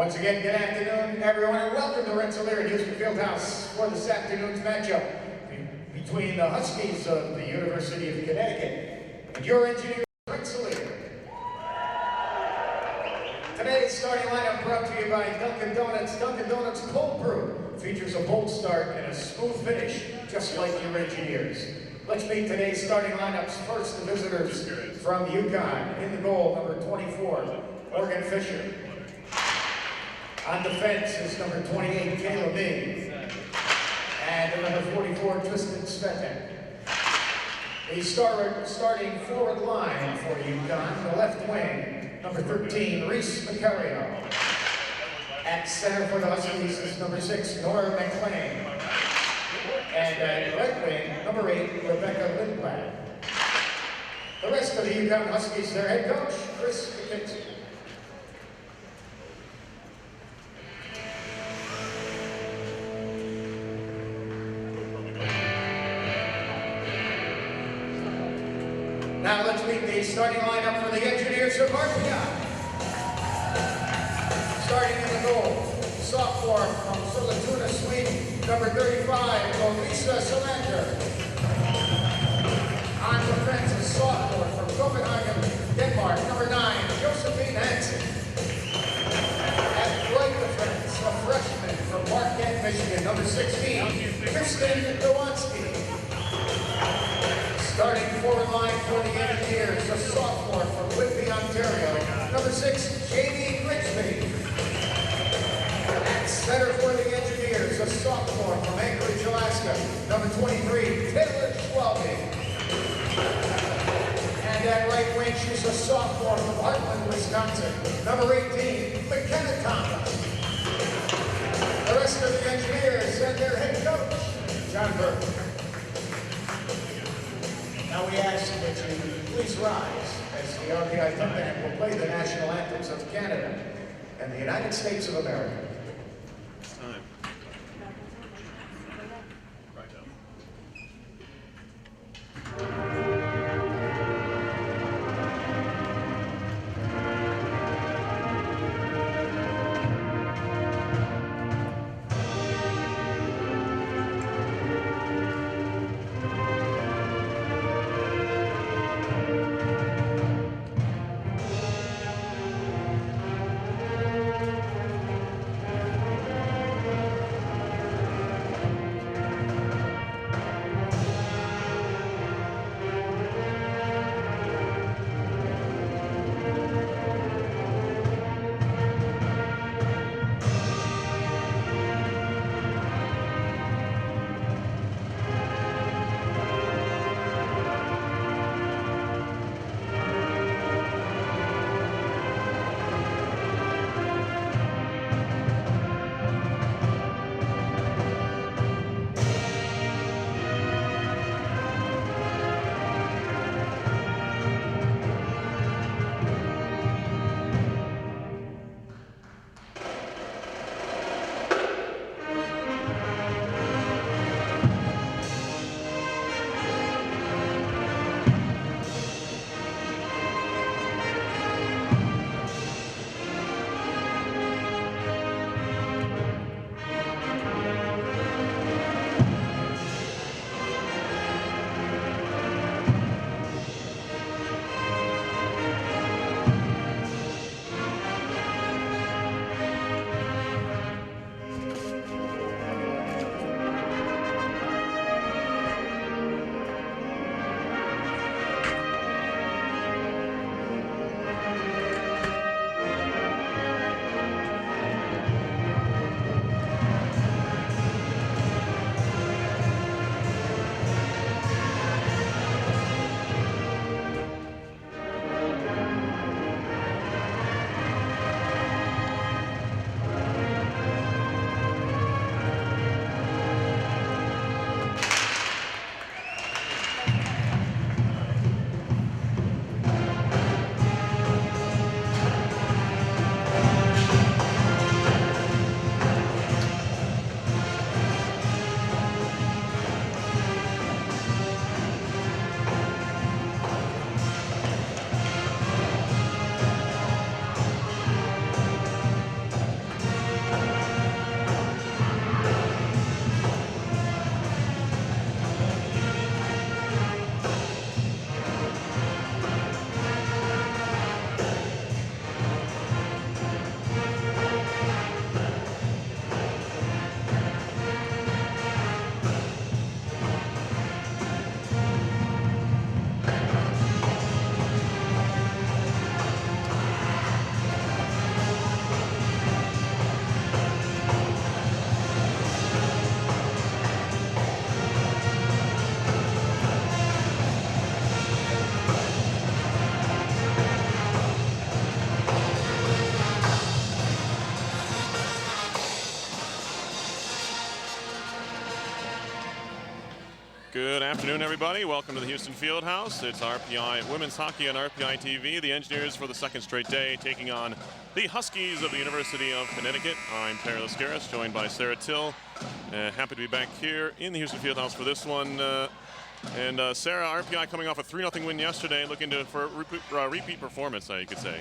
Once again, good afternoon, everyone, and welcome to Rensselaer at Houston Fieldhouse for this afternoon's matchup between the Huskies of the University of Connecticut and your engineers, Rensselaer. Today's starting lineup brought to you by Dunkin' Donuts. Dunkin' Donuts Cold Brew features a bold start and a smooth finish, just like your engineers. Let's meet today's starting lineups. First, the visitors from UConn. In the goal, number 24, Morgan Fisher. On defense is number 28, Kayla Mee. And number 44, Tristan Svetek. The starting forward line for UConn, the left wing, number 13, Reese Macario. At center for the Huskies is number 6, Nora McLean. And at right wing, number 8, Rebecca Lindblad. The rest of the UConn Huskies, their head coach, Chris McKinsey. Now let's meet the starting lineup for the engineers of RPI. Starting in the goal, sophomore from Sollentuna, Sweden, number 35, Lovisa Salander. On defense, a sophomore from Copenhagen, Denmark, number 9, Josephine Hansen. At right defense, a freshman from Marquette, Michigan, number 16, Kristen Dowanski. Starting forward line for the engineers, a sophomore from Whitby, Ontario, number 6, Jamie Grigsby. At center for the engineers, a sophomore from Anchorage, Alaska, number 23, Taylor Schwalbe. And at right wing, she's a sophomore from Heartland, Wisconsin, number 18, McKenna Thomas. The rest of the engineers and their head coach, John Burke. Now we ask that you please rise as the RPI Thumb Band will play the national anthems of Canada and the United States of America. It's time. Right down. afternoon, everybody. Welcome to the Houston Fieldhouse. It's RPI Women's Hockey on RPI TV. The Engineers for the second straight day taking on the Huskies of the University of Connecticut. I'm Perry Lascaris, joined by Sarah Till. Happy to be back here in the Houston Fieldhouse for this one. Sarah, RPI coming off a 3-0 win yesterday, looking for a repeat performance, you could say.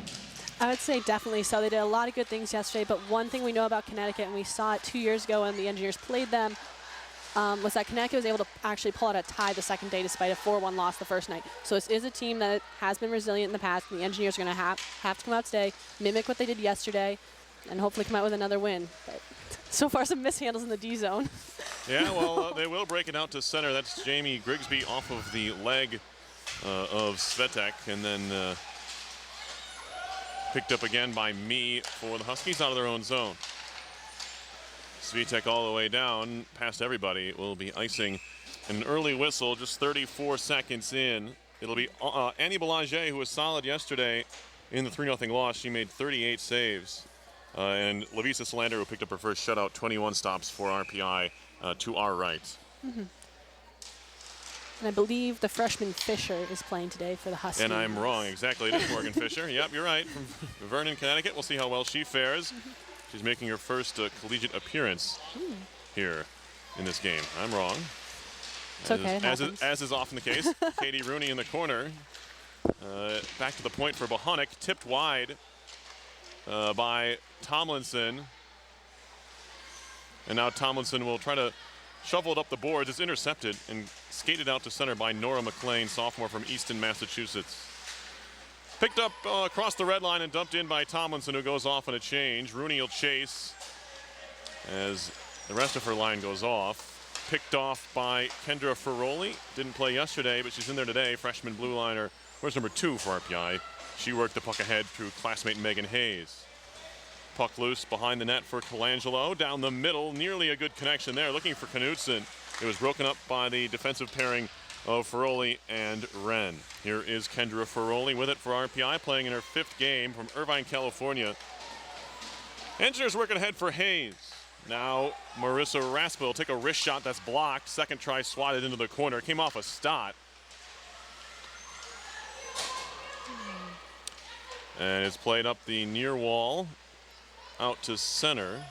I would say definitely so. They did a lot of good things yesterday, but one thing we know about Connecticut, and we saw it 2 years ago when the Engineers played them, was that Connecticut was able to actually pull out a tie the second day despite a 4-1 loss the first night. So this is a team that has been resilient in the past, and the Engineers are going to have to come out today, mimic what they did yesterday, and hopefully come out with another win. But so far, some mishandles in the D zone. Yeah, well, they will break it out to center. That's Jamie Grigsby off of the leg of Svetek, and then picked up again by me for the Huskies out of their own zone. Svitek all the way down past everybody will be icing an early whistle just 34 seconds in. It'll be Annie Belanger, who was solid yesterday in the 3-0 loss. She made 38 saves. And Lavisa Solander, who picked up her first shutout, 21 stops for RPI to our right. Mm-hmm. And I believe the freshman Fisher is playing today for the Huskies. And I'm wrong, exactly. It is Morgan Fisher. Yep, you're right. From Vernon, Connecticut. We'll see how well she fares. She's making her first collegiate appearance here in this game. I'm wrong. It's okay, as is often the case. Katie Rooney in the corner. Back to the point for Bohonic. Tipped wide by Tomlinson. And now Tomlinson will try to shovel it up the boards. It's intercepted and skated out to center by Nora McLean, sophomore from Easton, Massachusetts. Picked up across the red line and dumped in by Tomlinson, who goes off on a change. Rooney will chase as the rest of her line goes off. Picked off by Kendra Ferroli. Didn't play yesterday, but she's in there today. Freshman blue liner. Where's number 2 for RPI? She worked the puck ahead through classmate Megan Hayes. Puck loose behind the net for Colangelo. Down the middle, nearly a good connection there. Looking for Knudsen. It was broken up by the defensive pairing of Ferroli and Wren. Here is Kendra Ferroli with it for RPI, playing in her 5th game from Irvine, California. Engineers working ahead for Hayes. Now Marissa Raspel will take a wrist shot that's blocked. Second try swatted into the corner. Came off a stot. And it's played up the near wall out to center.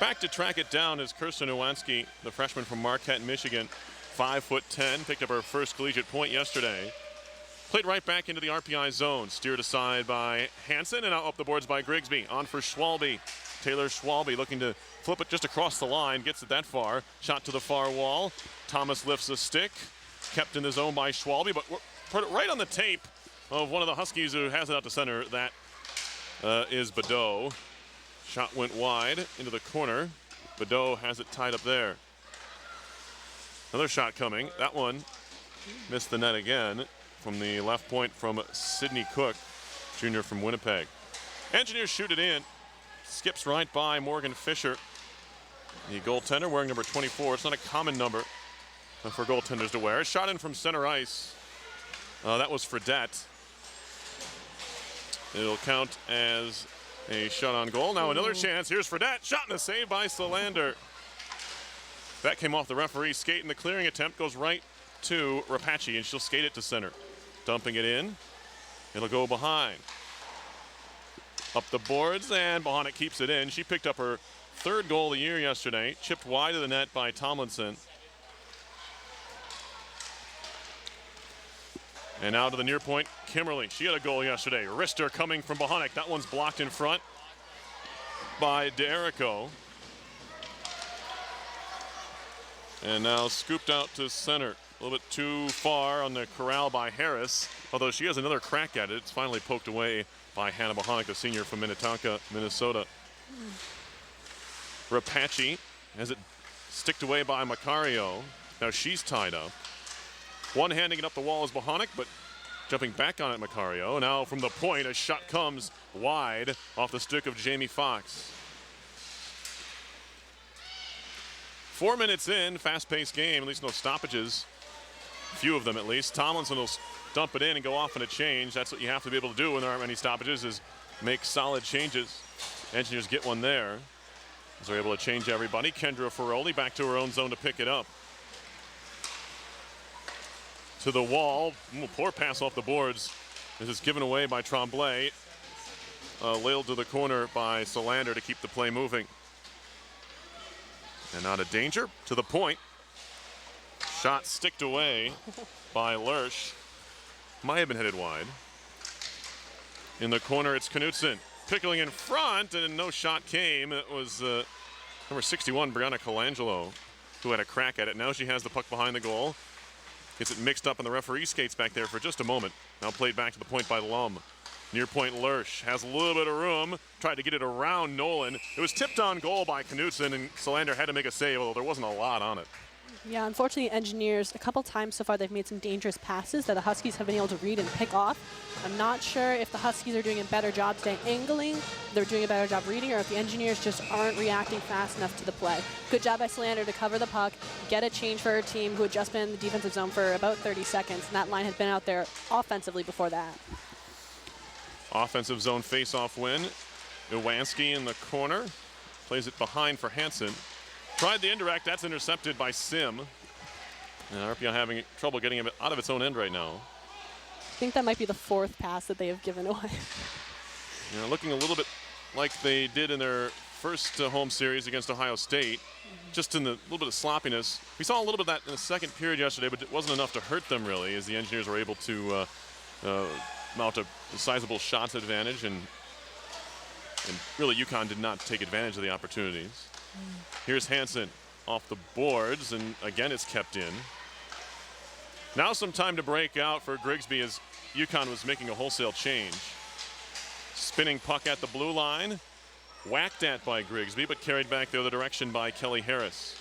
Back to track it down is Kirsten Iwanski, the freshman from Marquette, Michigan. 5'10", picked up her first collegiate point yesterday. Played right back into the RPI zone. Steered aside by Hansen and out up the boards by Grigsby. On for Schwalbe. Taylor Schwalbe looking to flip it just across the line. Gets it that far. Shot to the far wall. Thomas lifts a stick. Kept in the zone by Schwalbe, but put it right on the tape of one of the Huskies who has it out to center. That is Badeau. Shot went wide into the corner. Badeau has it tied up there. Another shot coming. That one missed the net again from the left point from Sydney Cook, junior from Winnipeg. Engineers shoot it in. Skips right by Morgan Fisher, the goaltender wearing number 24. It's not a common number for goaltenders to wear. Shot in from center ice. That was Fredette. It'll count as a shot on goal. Now another chance. Here's Fredette. Shot and a save by Solander. That came off the referee's skate, and the clearing attempt goes right to Rapace, and she'll skate it to center. Dumping it in. It'll go behind. Up the boards, and Bohonic keeps it in. She picked up her 3rd goal of the year yesterday. Chipped wide of the net by Tomlinson. And now to the near point, Kimberly. She had a goal yesterday. Wrister coming from Bohonic. That one's blocked in front by D'Erico. And now scooped out to center. A little bit too far on the corral by Harris. Although she has another crack at it. It's finally poked away by Hannah Bohonic, the senior from Minnetonka, Minnesota. Rapace has it sticked away by Macario. Now she's tied up. One-handing it up the wall is Bohonic, but jumping back on it, Macario. Now from the point, a shot comes wide off the stick of Jamie Fox. 4 minutes in, fast-paced game, at least no stoppages. A few of them at least. Tomlinson will dump it in and go off on a change. That's what you have to be able to do when there aren't many stoppages, is make solid changes. Engineers get one there, as they're able to change everybody. Kendra Ferroli back to her own zone to pick it up. to the wall. Ooh, poor pass off the boards. This is given away by Tremblay. Lailed to the corner by Solander to keep the play moving. And out of danger to the point. Shot sticked away by Lersch. Might have been headed wide. In the corner, it's Knutson. Pickling in front, and no shot came. It was number 61, Brianna Colangelo, who had a crack at it. Now she has the puck behind the goal. Gets it mixed up, and the referee skates back there for just a moment. Now played back to the point by Lum. Near point, Lersch has a little bit of room. Tried to get it around Nolan. It was tipped on goal by Knutson, and Solander had to make a save, although there wasn't a lot on it. Yeah, unfortunately, Engineers, a couple times so far, they've made some dangerous passes that the Huskies have been able to read and pick off. I'm not sure if the Huskies are doing a better job today angling, they're doing a better job reading, or if the Engineers just aren't reacting fast enough to the play. Good job by Solander to cover the puck, get a change for her team, who had just been in the defensive zone for about 30 seconds, and that line had been out there offensively before that. Offensive zone face-off win. Iwanski in the corner. Plays it behind for Hansen. Tried the indirect. That's intercepted by Sim. And RPI having trouble getting him out of its own end right now. I think that might be the fourth pass that they have given away. Looking a little bit like they did in their first home series against Ohio State. Just in the little bit of sloppiness. We saw a little bit of that in the second period yesterday, but it wasn't enough to hurt them really, as the Engineers were able to mount a sizable shots advantage, and really UConn did not take advantage of the opportunities. Here's Hansen off the boards, and again it's kept in. Now some time to break out for Grigsby as UConn was making a wholesale change. Spinning puck at the blue line, whacked at by Grigsby, but carried back the other direction by Kelly Harris.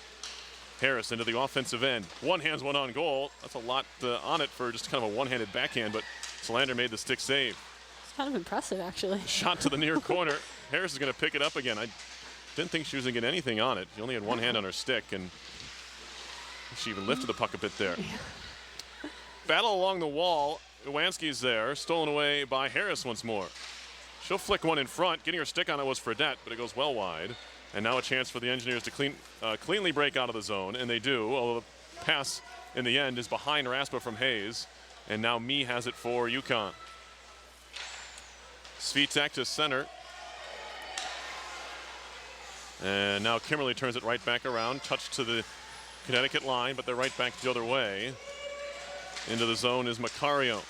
Harris into the offensive end. One hands, one on goal. That's a lot on it for just kind of a one-handed backhand, but Solander made the stick save. It's kind of impressive, actually. Shot to the near corner. Harris is going to pick it up again. I didn't think she was going to get anything on it. She only had one hand on her stick, and she even lifted the puck a bit there. Yeah. Battle along the wall. Iwanski's there, stolen away by Harris once more. She'll flick one in front. Getting her stick on it was Fredette, but it goes well wide. And now a chance for the Engineers to cleanly break out of the zone, and they do, although the pass in the end is behind Raspa from Hayes. And now Mee has it for UConn. Svitek to center. And now Kimberly turns it right back around. Touch to the Connecticut line, but they're right back the other way. Into the zone is Macario.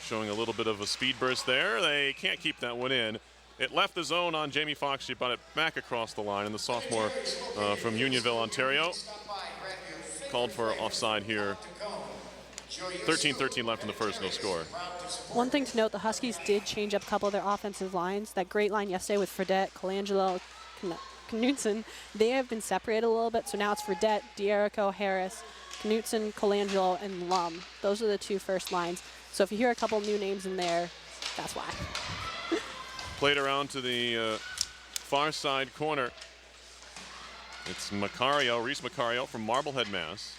Showing a little bit of a speed burst there. They can't keep that one in. It left the zone on Jamie Foxx. She brought it back across the line. And the sophomore from Unionville, Ontario, called for offside here. 13-13 left in the first, no score. One thing to note, the Huskies did change up a couple of their offensive lines. That great line yesterday with Fredette, Colangelo, Knutson, they have been separated a little bit. So now it's Fredette, D'Erico, Harris, Knutson, Colangelo, and Lum. Those are the two first lines. So if you hear a couple new names in there, that's why. Played around to the far side corner. It's Macario, Reese Macario from Marblehead, Mass.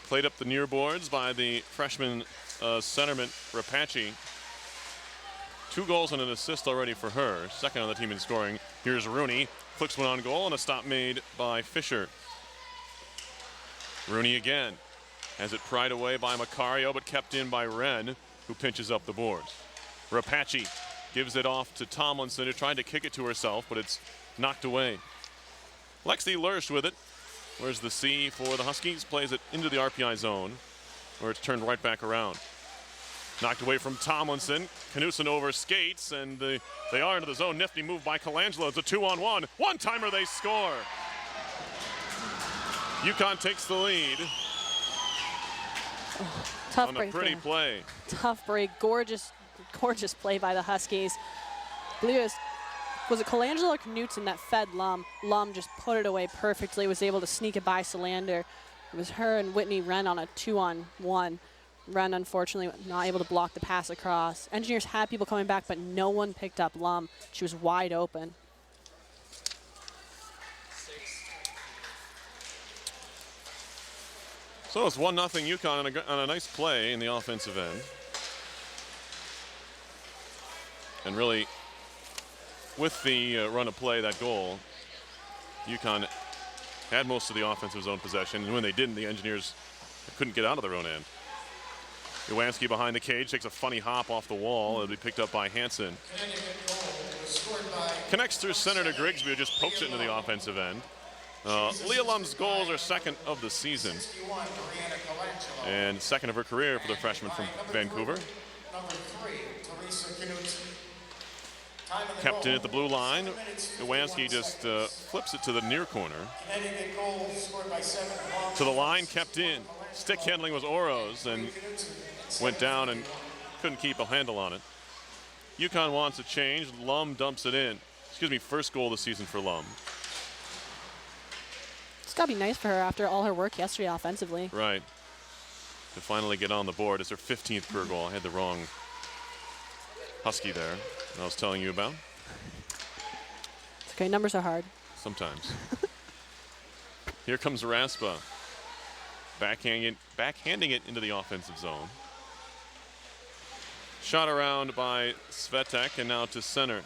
Played up the near boards by the freshman centerman, Rapace. 2 goals and an assist already for her. Second on the team in scoring. Here's Rooney. Flicks one on goal, and a stop made by Fisher. Rooney again. Has it pried away by Macario, but kept in by Wren, who pinches up the boards. Rapace gives it off to Tomlinson, who tried to kick it to herself, but it's knocked away. Lexi Lersch with it. Where's the C for the Huskies? Plays it into the RPI zone, where it's turned right back around. Knocked away from Tomlinson. Knutson over skates, and they are into the zone. Nifty move by Colangelo. It's a 2-on-1. One-timer, they score. UConn takes the lead. Tough on a break pretty there. play. Tough break. Gorgeous play by the Huskies. I believe was it Colangelo or Knutson that fed Lum? Lum just put it away perfectly, was able to sneak it by Solander. It was her and Whitney Wren on a 2-on-1. Wren, unfortunately, not able to block the pass across. Engineers had people coming back, but no one picked up Lum. She was wide open. So it's 1-0 UConn on a nice play in the offensive end. And really, with the run of play, that goal, UConn had most of the offensive zone possession. And when they didn't, the Engineers couldn't get out of their own end. Uwanski behind the cage, takes a funny hop off the wall. It'll be picked up by Hansen. Connects through center to Grigsby, who just pokes it into the offensive end. Leah Lum's goals are second of the season and second of her career for the freshman from Vancouver. Kept in at the blue line. Uwanski just flips it to the near corner. To the line, kept in. Stick handling was Oro's and went down and couldn't keep a handle on it. UConn wants a change. Lum dumps it in. Excuse me, first goal of the season for Lum. It's got to be nice for her after all her work yesterday offensively. Right. To finally get on the board. It's her 15th career goal. I had the wrong Husky there I was telling you about. It's okay, numbers are hard. Sometimes. Here comes Raspa. Backhanding it into the offensive zone. Shot around by Svetek and now to center.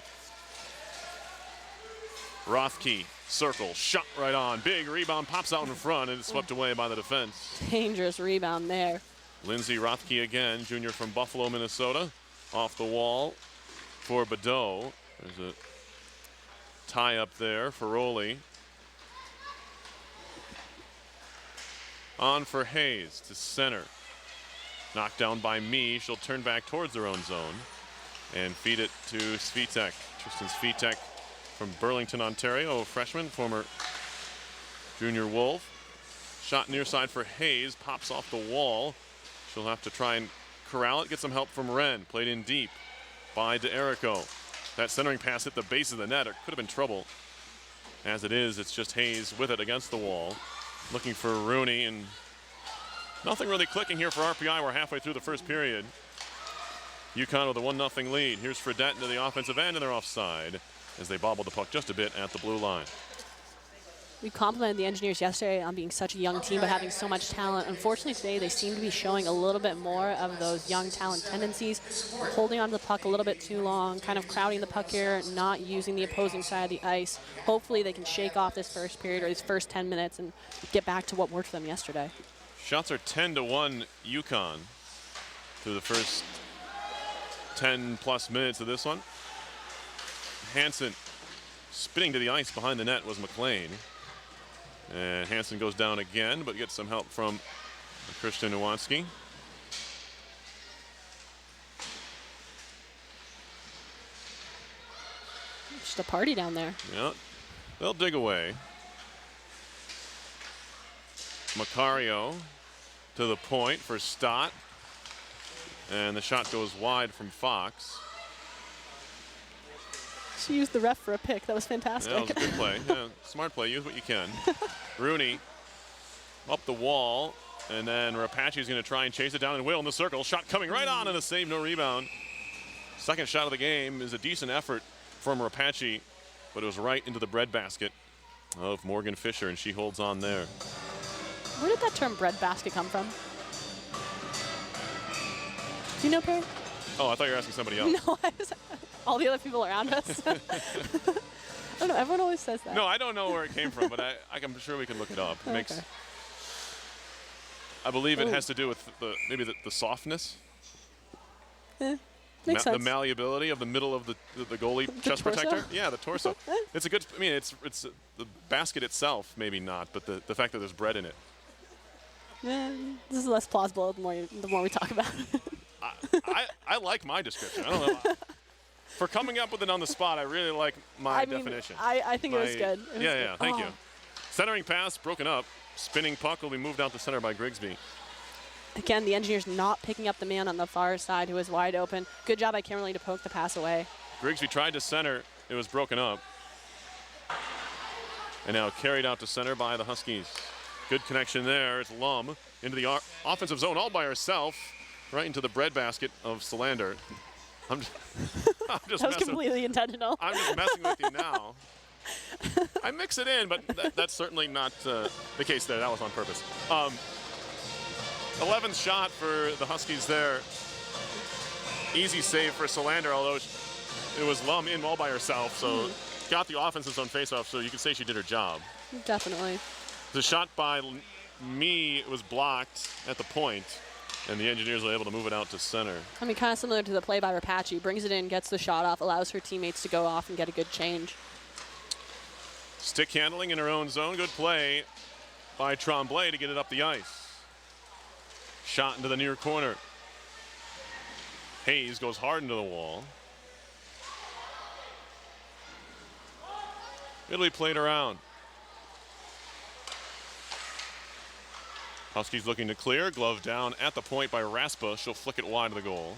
Rothke, circle, shot right on. Big rebound, pops out in front and it's swept away by the defense. Dangerous rebound there. Lindsay Rothke again, junior from Buffalo, Minnesota. Off the wall for Badeau. There's a tie up there for Rowley. On for Hayes to center. Knocked down by me. She'll turn back towards their own zone and feed it to Svitek. Tristan Svitek from Burlington, Ontario, a freshman, former junior Wolf. Shot near side for Hayes, pops off the wall. She'll have to try and corral it, get some help from Wren. Played in deep by DeErico. That centering pass hit the base of the net. It could have been trouble. As it is, it's just Hayes with it against the wall. Looking for Rooney, and nothing really clicking here for RPI. We're halfway through the first period. UConn with a 1-0 lead. Here's Fredette into the offensive end, and they're offside as they bobble the puck just a bit at the blue line. We complimented the Engineers yesterday on being such a young team but having so much talent. Unfortunately today they seem to be showing a little bit more of those young talent tendencies, holding on to the puck a little bit too long, kind of crowding the puck here, not using the opposing side of the ice. Hopefully they can shake off this first period or these first 10 minutes and get back to what worked for them yesterday. Shots are 10-1 UConn through the first 10 plus minutes of this one. Hansen spinning to the ice behind the net was McLean. And Hansen goes down again, but gets some help from Christian Uwanski. Just a party down there. Yeah, they'll dig away. Macario to the point for Stott. And the shot goes wide from Fox. She used the ref for a pick. That was fantastic. Yeah, that was a good play. Yeah, smart play. Use what you can. Rooney up the wall, and then Rapace's going to try and chase it down and will in the circle. Shot coming right on and a save, no rebound. Second shot of the game is a decent effort from Rapace, but it was right into the breadbasket of Morgan Fisher, and she holds on there. Where did that term breadbasket come from? Do you know, Perry? Oh, I thought you were asking somebody else. No, all the other people around us. I don't know. Everyone always says that. No, I don't know where it came from, but I'm sure we can look it up. It makes. I believe it has to do with maybe the softness. Makes sense. The malleability of the middle of the goalie chest protector. Yeah, the torso. It's a good. I mean, it's the basket itself, maybe not, but the fact that there's bread in it. Yeah, this is less plausible the more we talk about it. I like my description. I don't know. For coming up with it on the spot, I really like my definition. I think it was good. Yeah, thank you. Centering pass, broken up. Spinning puck will be moved out the center by Grigsby. Again, the Engineers not picking up the man on the far side who was wide open. Good job by Kimberly to poke the pass away. Grigsby tried to center. It was broken up. And now carried out to center by the Huskies. Good connection there. It's Lum into the offensive zone all by herself. Right into the breadbasket of Solander. I'm just that was completely intentional. I'm just messing with you now. I mix it in, but that's certainly not the case there. That was on purpose. 11th shot for the Huskies there. Easy save for Solander, although it was Lum in all by herself, so got the offensive zone faceoff, so you can say she did her job. Definitely. The shot by Me was blocked at the point, and the Engineers were able to move it out to center. I mean, kind of similar to the play by Rapace. Brings it in, gets the shot off, allows her teammates to go off and get a good change. Stick handling in her own zone. Good play by Tremblay to get it up the ice. Shot into the near corner. Hayes goes hard into the wall. Italy played around. Huskies looking to clear. Glove down at the point by Raspa. She'll flick it wide of the goal.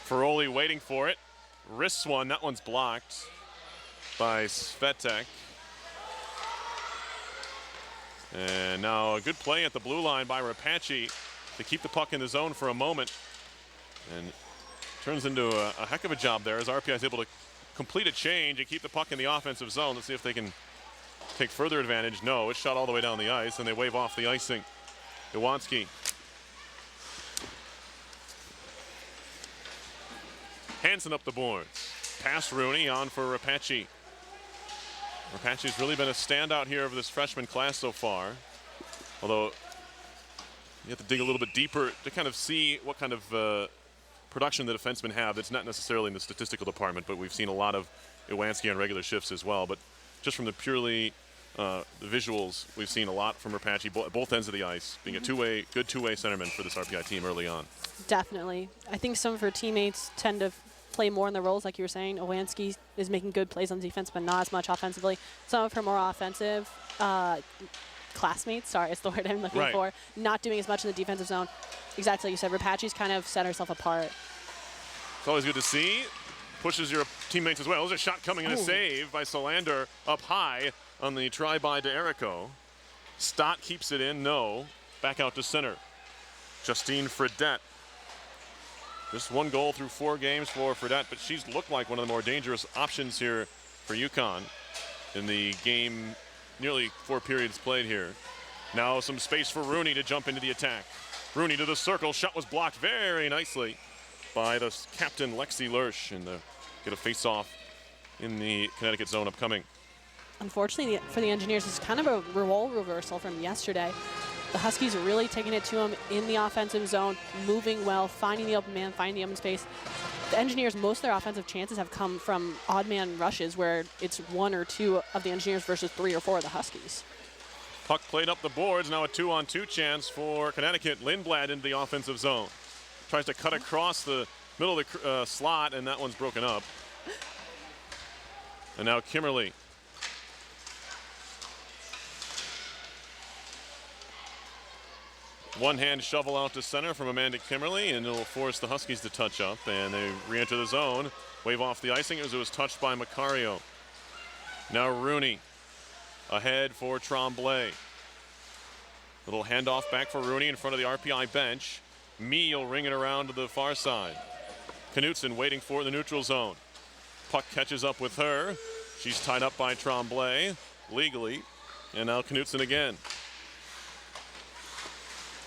Ferroli waiting for it. Wrists one. That one's blocked by Svetek. And now a good play at the blue line by Rapace to keep the puck in the zone for a moment. And turns into a heck of a job there as RPI is able to complete a change and keep the puck in the offensive zone. Let's see if they can take further advantage. No, it's shot all the way down the ice, and they wave off the icing. Iwanski. Hansen up the boards. Past Rooney, on for Rapace. Rapace's really been a standout here of this freshman class so far. Although you have to dig a little bit deeper to kind of see what kind of production the defensemen have. That's not necessarily in the statistical department, but we've seen a lot of Iwanski on regular shifts as well. But just from the purely the visuals, we've seen a lot from Rapace, both ends of the ice, being a good two-way centerman for this RPI team early on. Definitely. I think some of her teammates tend to play more in the roles, like you were saying. Iwanski is making good plays on defense, but not as much offensively. Some of her more offensive classmates, sorry, it's the word I'm looking for, not doing as much in the defensive zone. Exactly like you said, Rapace's kind of set herself apart. It's always good to see. Pushes your teammates as well. There's a shot coming in, a save by Solander up high on the try by DeErico. Stott keeps it in, no. Back out to center. Justine Fredette. Just one goal through 4 games for Fredette, but she's looked like one of the more dangerous options here for UConn in the game, nearly 4 periods played here. Now some space for Rooney to jump into the attack. Rooney to the circle, shot was blocked very nicely by the captain Lexi Lurch, and get a face-off in the Connecticut zone upcoming. Unfortunately for the Engineers, it's kind of a role reversal from yesterday. The Huskies are really taking it to them in the offensive zone, moving well, finding the open man, finding the open space. The Engineers, most of their offensive chances have come from odd man rushes where it's 1 or 2 of the Engineers versus 3 or 4 of the Huskies. Puck played up the boards, now a 2-on-2 chance for Connecticut. Lindblad into the offensive zone. Tries to cut across the middle of the slot, and that one's broken up. And now Kimmerly. One-hand shovel out to center from Amanda Kimmerly, and it'll force the Huskies to touch up, and they re-enter the zone. Wave off the icing as it was touched by Macario. Now Rooney ahead for Tremblay. Little handoff back for Rooney in front of the RPI bench. Mee will ring it around to the far side. Knutson waiting for the neutral zone. Puck catches up with her. She's tied up by Tremblay legally, and now Knutson again.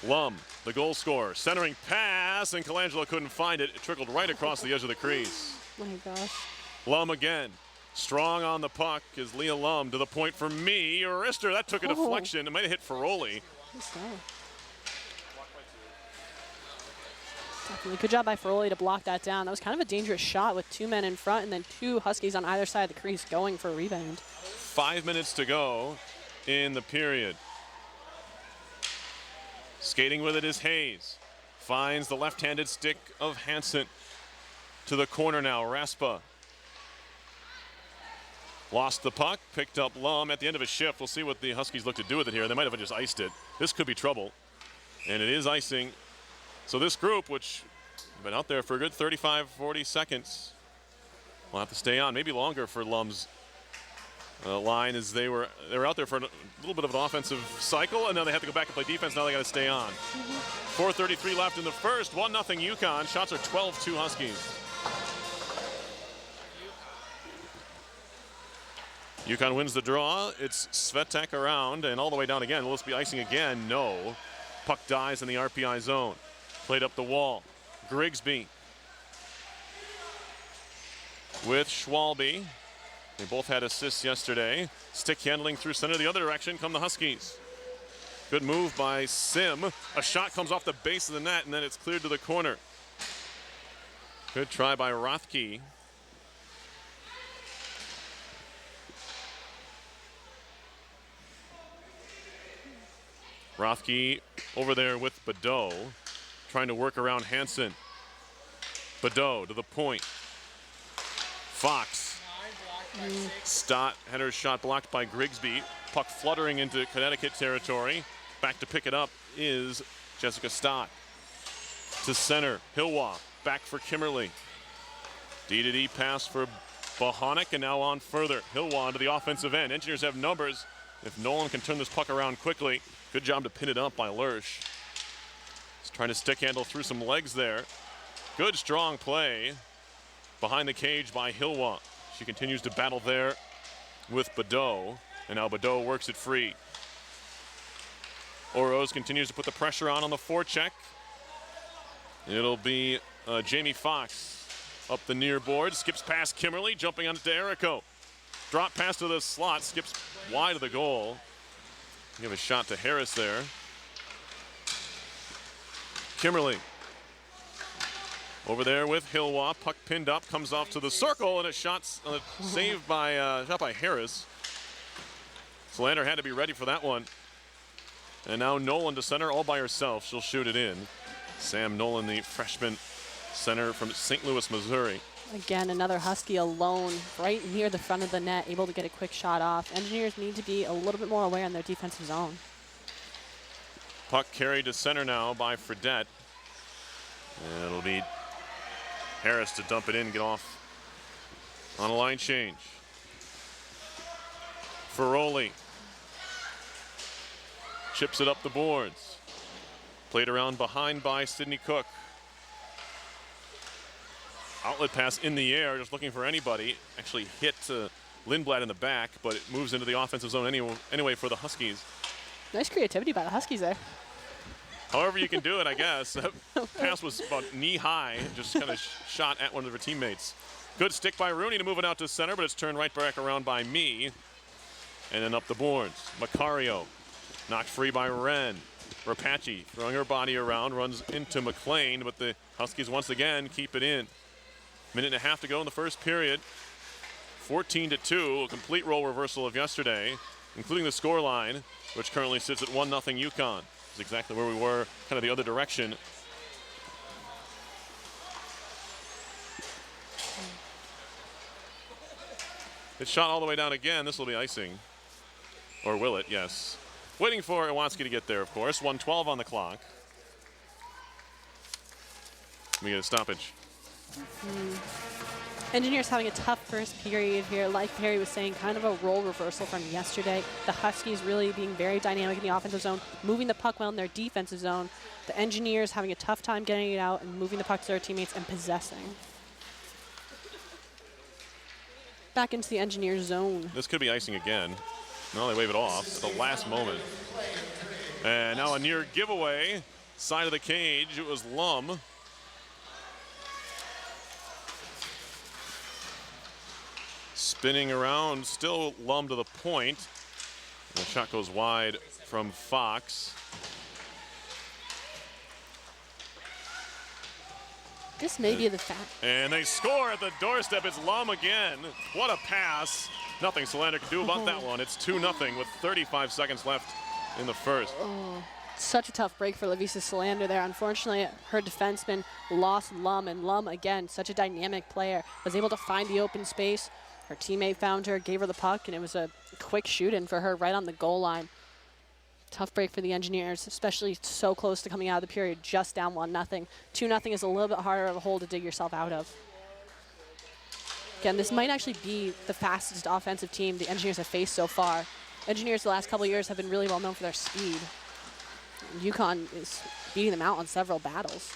Lum, the goal scorer, centering pass, and Colangelo couldn't find it. It trickled right across the edge of the crease. Oh my gosh. Lum again. Strong on the puck is Leah Lum to the point for me. Rister, that took a deflection. It might have hit Ferroli. Definitely. Good job by Ferroli to block that down. That was kind of a dangerous shot with 2 men in front and then 2 Huskies on either side of the crease going for a rebound. 5 minutes to go in the period. Skating with it is Hayes. Finds the left-handed stick of Hansen. To the corner now, Raspa. Lost the puck, picked up Lum at the end of a shift. We'll see what the Huskies look to do with it here. They might have just iced it. This could be trouble. And it is icing. So this group, which has been out there for a good 35, 40 seconds, will have to stay on. Maybe longer for Lum's line, as they were out there for a little bit of an offensive cycle, and now they have to go back and play defense. Now they got to stay on. 4:33 left in the first. 1-0 UConn. Shots are 12-2 Huskies. UConn wins the draw. It's Svetek around and all the way down again. Will this be icing again? No. Puck dies in the RPI zone. Played up the wall. Grigsby with Schwalbe. They both had assists yesterday. Stick handling through center. The other direction come the Huskies. Good move by Sim. A shot comes off the base of the net, and then it's cleared to the corner. Good try by Rothke. Rothke over there with Badeau, trying to work around Hansen. Badeau to the point. Fox. Stott, header shot blocked by Grigsby. Puck fluttering into Connecticut territory. Back to pick it up is Jessica Stott. To center, Hilwa, back for Kimmerly. D-to-D pass for Bohonic, and now on further. Hilwa to the offensive end. Engineers have numbers. If Nolan can turn this puck around quickly, good job to pin it up by Lersch. He's trying to stick handle through some legs there. Good strong play behind the cage by Hilwa. She continues to battle there with Badeau, and now Badeau works it free. Oroz continues to put the pressure on the forecheck. It'll be Jamie Fox up the near board, skips past Kimmerly, jumping onto Errico. Drop pass to the slot, skips wide of the goal. Give a shot to Harris there. Kimmerly over there with Hilwa, puck pinned up, comes off to the circle, and a shot saved by Harris. Solander had to be ready for that one. And now Nolan to center all by herself. She'll shoot it in. Sam Nolan, the freshman center from St. Louis, Missouri. Again, another Husky alone right near the front of the net, able to get a quick shot off. Engineers need to be a little bit more aware in their defensive zone. Puck carried to center now by Fredette. And it'll be Harris to dump it in and get off on a line change. Ferroli chips it up the boards. Played around behind by Sidney Cook. Outlet pass in the air, just looking for anybody. Actually hit Lindblad in the back, but it moves into the offensive zone anyway for the Huskies. Nice creativity by the Huskies there. However you can do it, I guess. That pass was about knee-high, just kind of shot at one of their teammates. Good stick by Rooney to move it out to center, but it's turned right back around by me. And then up the boards. Macario knocked free by Wren. Rapace throwing her body around, runs into McLean, but the Huskies once again keep it in. Minute and a half to go in the first period. 14-2, a complete role reversal of yesterday, including the scoreline, which currently sits at 1-0 UConn. It's exactly where we were, kind of the other direction. It's shot all the way down again. This will be icing. Or will it? Yes. Waiting for Iwanski to get there, of course. 1:12 on the clock. We get a stoppage. Engineers having a tough first period here. Like Perry was saying, kind of a role reversal from yesterday. The Huskies really being very dynamic in the offensive zone, moving the puck well in their defensive zone. The Engineers having a tough time getting it out and moving the puck to their teammates and possessing. Back into the Engineers zone. This could be icing again. No, they wave it off at the last moment. And now a near giveaway. Side of the cage, it was Lum. Spinning around, still Lum to the point. The shot goes wide from Fox. This may be the fact. And they score at the doorstep. It's Lum again. What a pass. Nothing Solander can do about that one. It's 2-0 with 35 seconds left in the first. Oh, such a tough break for Lavisa Solander there. Unfortunately, her defenseman lost Lum, and Lum, again, such a dynamic player, was able to find the open space. Her teammate found her, gave her the puck, and it was a quick shoot-in for her right on the goal line. Tough break for the Engineers, especially so close to coming out of the period, just down 1-0. 2-0 is a little bit harder of a hole to dig yourself out of. Again, this might actually be the fastest offensive team the Engineers have faced so far. Engineers the last couple of years have been really well known for their speed. UConn is beating them out on several battles.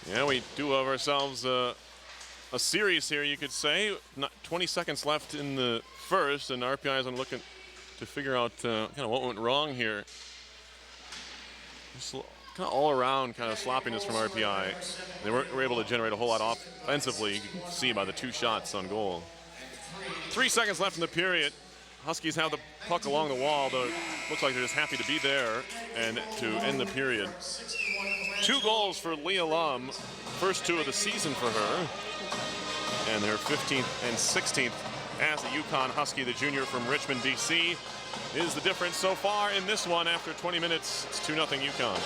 Yeah, we do have ourselves a series here, you could say. Not 20 seconds left in the first, and RPI is looking to figure out kind of what went wrong here. Just kind of all around kind of sloppiness from RPI. They were able to generate a whole lot offensively. You can see by the 2 shots on goal. 3 seconds left in the period. Huskies have the puck along the wall, though it looks like they're just happy to be there and to end the period. 2 goals for Leah Lum, first 2 of the season for her, and her 15th and 16th as a Yukon Husky. The junior from Richmond, BC, is the difference so far in this one. After 20 minutes, it's 2-0 Yukon.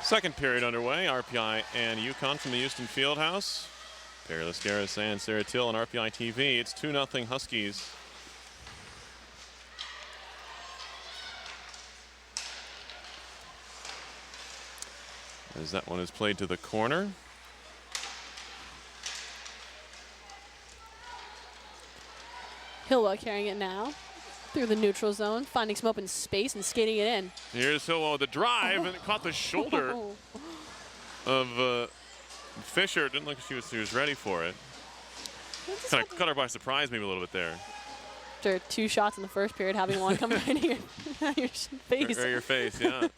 Second period underway. RPI and UConn from the Houston Fieldhouse. Perry Lascaris and Sarah Till on RPI TV. It's 2-0 Huskies. As that one is played to the corner. Hilwa carrying it now through the neutral zone, finding some open space and skating it in. Here's Hilwa with the drive, and it caught the shoulder of Fisher. Didn't look like she was ready for it. Kind of caught her by surprise maybe a little bit there. After 2 shots in the first period, having one come right in your face. Right your face, yeah.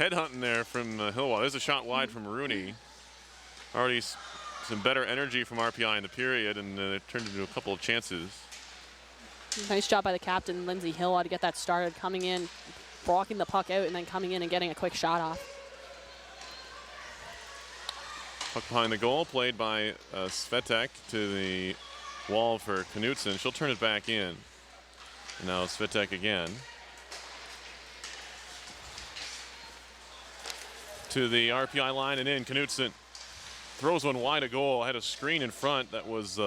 Headhunting there from Hilwa. There's a shot wide from Rooney. Already some better energy from RPI in the period, and it turned into a couple of chances. Nice job by the captain, Lindsay Hilwa, to get that started, coming in, blocking the puck out, and then coming in and getting a quick shot off. Puck behind the goal, played by Svetek to the wall for Knutson. She'll turn it back in. And now Svetek again. To the RPI line and in. Knutson throws one wide of goal. Had a screen in front. That was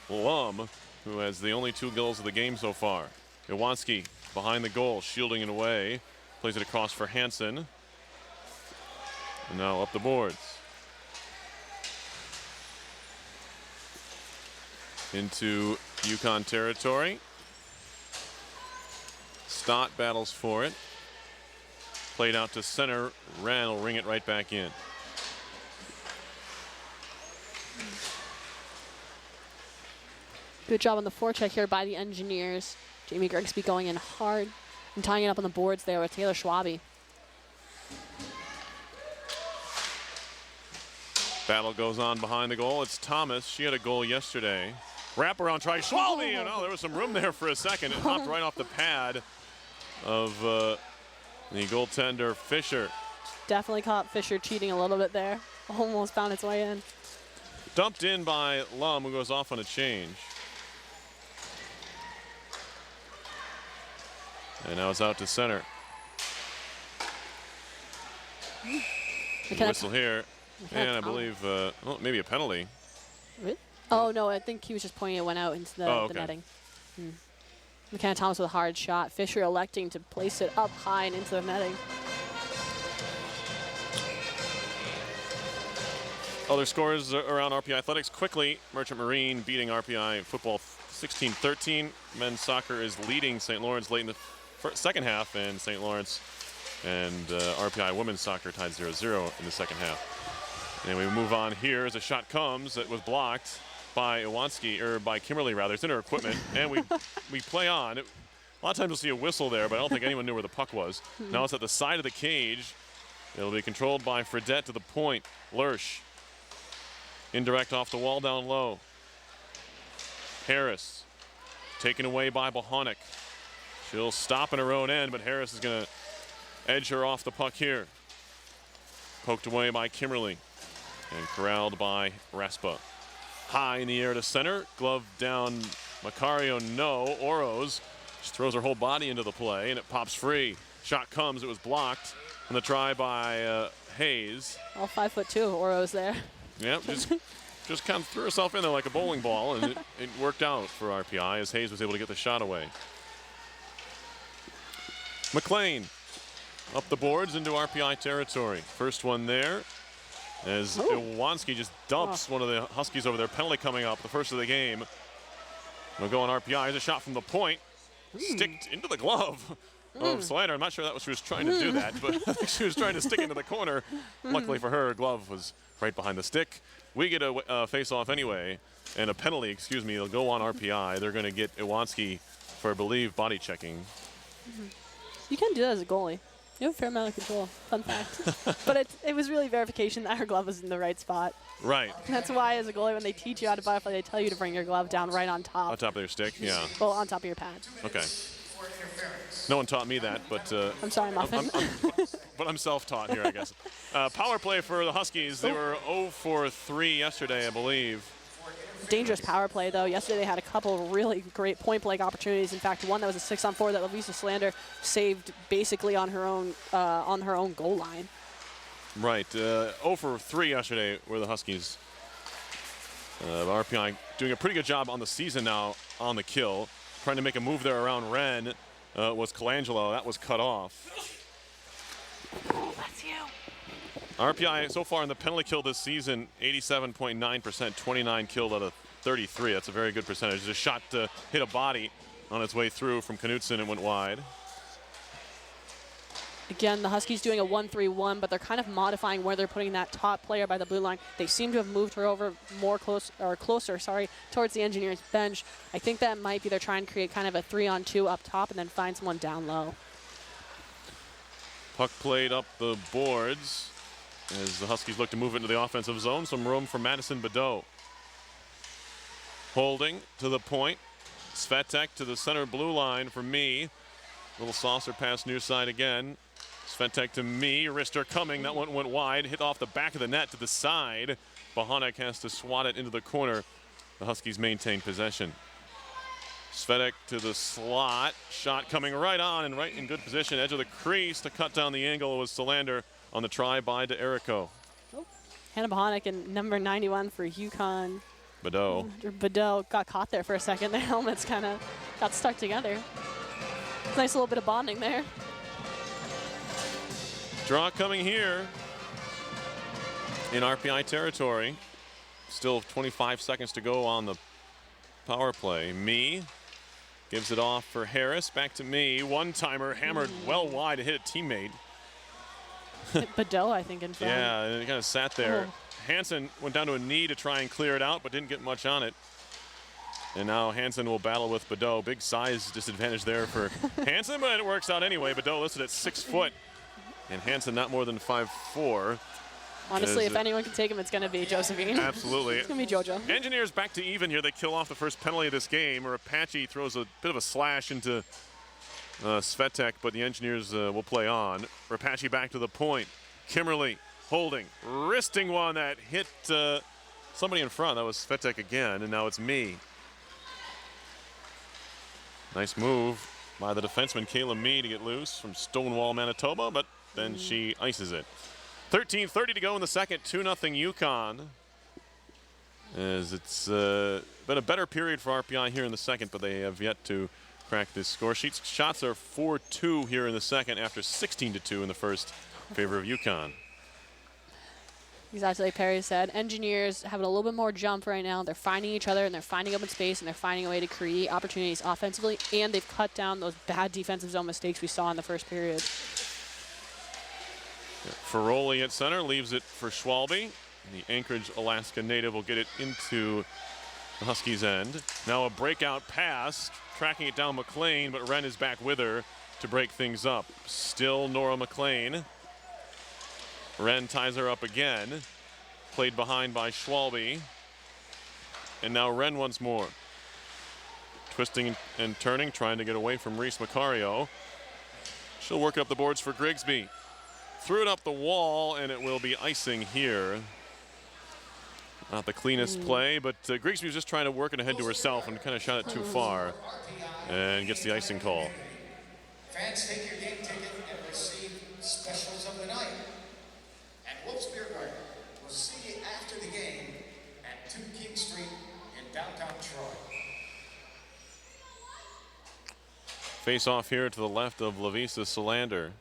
Lum, who has the only 2 goals of the game so far. Iwanski behind the goal, shielding it away. Plays it across for Hansen. And now up the boards. Into UConn territory. Stott battles for it. Played out to center. Ran will ring it right back in. Good job on the forecheck here by the Engineers. Jamie Grigsby going in hard and tying it up on the boards there with Taylor Schwabe. Battle goes on behind the goal. It's Thomas. She had a goal yesterday. Wraparound try. Schwalbe! And oh, there was some room there for a second. It hopped right off the pad of the goaltender Fisher. Definitely caught Fisher cheating a little bit there. Almost found its way in. Dumped in by Lum, who goes off on a change. And now it's out to center. Whistle here. And I believe, well, maybe a penalty. Really? Oh, no, I think he was just pointing it went out into the netting. McKenna Thomas with a hard shot. Fisher electing to place it up high and into the netting. Other scores around RPI Athletics quickly. Merchant Marine beating RPI football 16-13. Men's soccer is leading St. Lawrence late in the second half, and St. Lawrence and RPI women's soccer tied 0-0 in the second half. And we move on here as a shot comes that was blocked by Iwanski, or by Kimberly rather. It's in her equipment, and we play on. A lot of times you'll see a whistle there, but I don't think anyone knew where the puck was. Now it's at the side of the cage. It'll be controlled by Fredette to the point. Lurch. Indirect off the wall down low. Harris taken away by Bohonic. She'll stop in her own end, but Harris is going to edge her off the puck here. Poked away by Kimberly and corralled by Raspa. High in the air to center. Glove down. Macario, no. Oroz just throws her whole body into the play, and it pops free. Shot comes. It was blocked on the try by Hayes. All 5'2" Oroz there. Yep, just kind of threw herself in there like a bowling ball, and it worked out for RPI as Hayes was able to get the shot away. McLean up the boards into RPI territory. First one there as Iwanski just dumps one of the Huskies over there. Penalty coming up, the first of the game. We'll go on RPI. Here's a shot from the point. Sticked into the glove of Slater. I'm not sure that was she was trying to do that, but I think she was trying to stick into the corner. Luckily for her, glove was right behind the stick. We get a face-off anyway, and a penalty, excuse me. It'll go on RPI. They're going to get Iwanski for, I believe, body checking. You can do that as a goalie. You have a fair amount of control. Fun fact. But it was really verification that her glove was in the right spot. Right. That's why, as a goalie, when they teach you how to butterfly, they tell you to bring your glove down right on top. On top of your stick, yeah. Well, on top of your pad. Okay. No one taught me that, but I'm sorry, Muffin. but I'm self-taught here, I guess. Power play for the Huskies. They were 0 for 3 yesterday, I believe. Dangerous power play, though. Yesterday they had a couple of really great point-blank opportunities. In fact, one that was a 6-on-4 that Lavisa Slander saved basically on her own goal line. Right. 0 for 3 yesterday were the Huskies. RPI doing a pretty good job on the season now on the kill. Trying to make a move there around Wren was Colangelo. That was cut off. That's you. RPI so far in the penalty kill this season, 87.9%, 29 killed out of 33. That's a very good percentage. Just shot to hit a body on its way through from Knutson and went wide. Again, the Huskies doing a 1-3-1, but they're kind of modifying where they're putting that top player by the blue line. They seem to have moved her over closer, towards the Engineers bench. I think that might be they're trying to create kind of a 3-on-2 up top and then find someone down low. Puck played up the boards as the Huskies look to move into the offensive zone. Some room for Madison Badeau. Holding to the point. Svetek to the center blue line for me. Little saucer pass near side again. Svetek to me, wrister coming, that one went wide, hit off the back of the net to the side. Bohanek has to swat it into the corner. The Huskies maintain possession. Svetek to the slot, shot coming right on and right in good position, edge of the crease to cut down the angle was Solander on the try by de Erico. Oh. Hannah Bohanek and number 91 for UConn. Badeau. Badeau got caught there for a second. Their helmets kind of got stuck together. Nice little bit of bonding there. Draw coming here in RPI territory. Still 25 seconds to go on the power play. Me gives it off for Harris. Back to me. One-timer hammered well wide to hit a teammate. Hit Badeau, I think, in front. Yeah, and it kind of sat there. Oh. Hansen went down to a knee to try and clear it out, but didn't get much on it. And now Hansen will battle with Badeau. Big size disadvantage there for Hansen, but it works out anyway. Badeau listed at 6 foot. And Hansen not more than 5'4". Honestly, if anyone can take him, it's going to be Josephine. Absolutely. It's going to be JoJo. Engineers back to even here. They kill off the first penalty of this game. Apache throws a bit of a slash into Svetek, but the Engineers will play on. Apache back to the point. Kimberly holding, wristing one that hit somebody in front. That was Svetek again, and now it's me. Nice move by the defenseman Kayla Mee to get loose from Stonewall, Manitoba, but then she ices it. 13:30 to go in the second, 2-0 UConn. As it's been a better period for RPI here in the second, but they have yet to crack this score sheet. Shots are 4-2 here in the second after 16-2 in the first in favor of UConn. Exactly like Perry said. Engineers having a little bit more jump right now. They're finding each other, and they're finding open space, and they're finding a way to create opportunities offensively, and they've cut down those bad defensive zone mistakes we saw in the first period. Ferroli at center leaves it for Schwalbe. The Anchorage, Alaska native will get it into the Huskies' end. Now a breakout pass, tracking it down McLean, but Wren is back with her to break things up. Still Nora McLean. Wren ties her up again. Played behind by Schwalbe. And now Wren once more. Twisting and turning, trying to get away from Reese Macario. She'll work it up the boards for Grigsby. Threw it up the wall, and it will be icing here. Not the cleanest play, but Grigsby was just trying to work it ahead to herself and kind of shot it too far. And gets the icing call. Fans, take your game ticket and receive specials of the night at Wolf's Beer Garden. We'll see you after the game at 2 King Street in downtown Troy. Face off here to the left of Lavisa Solander.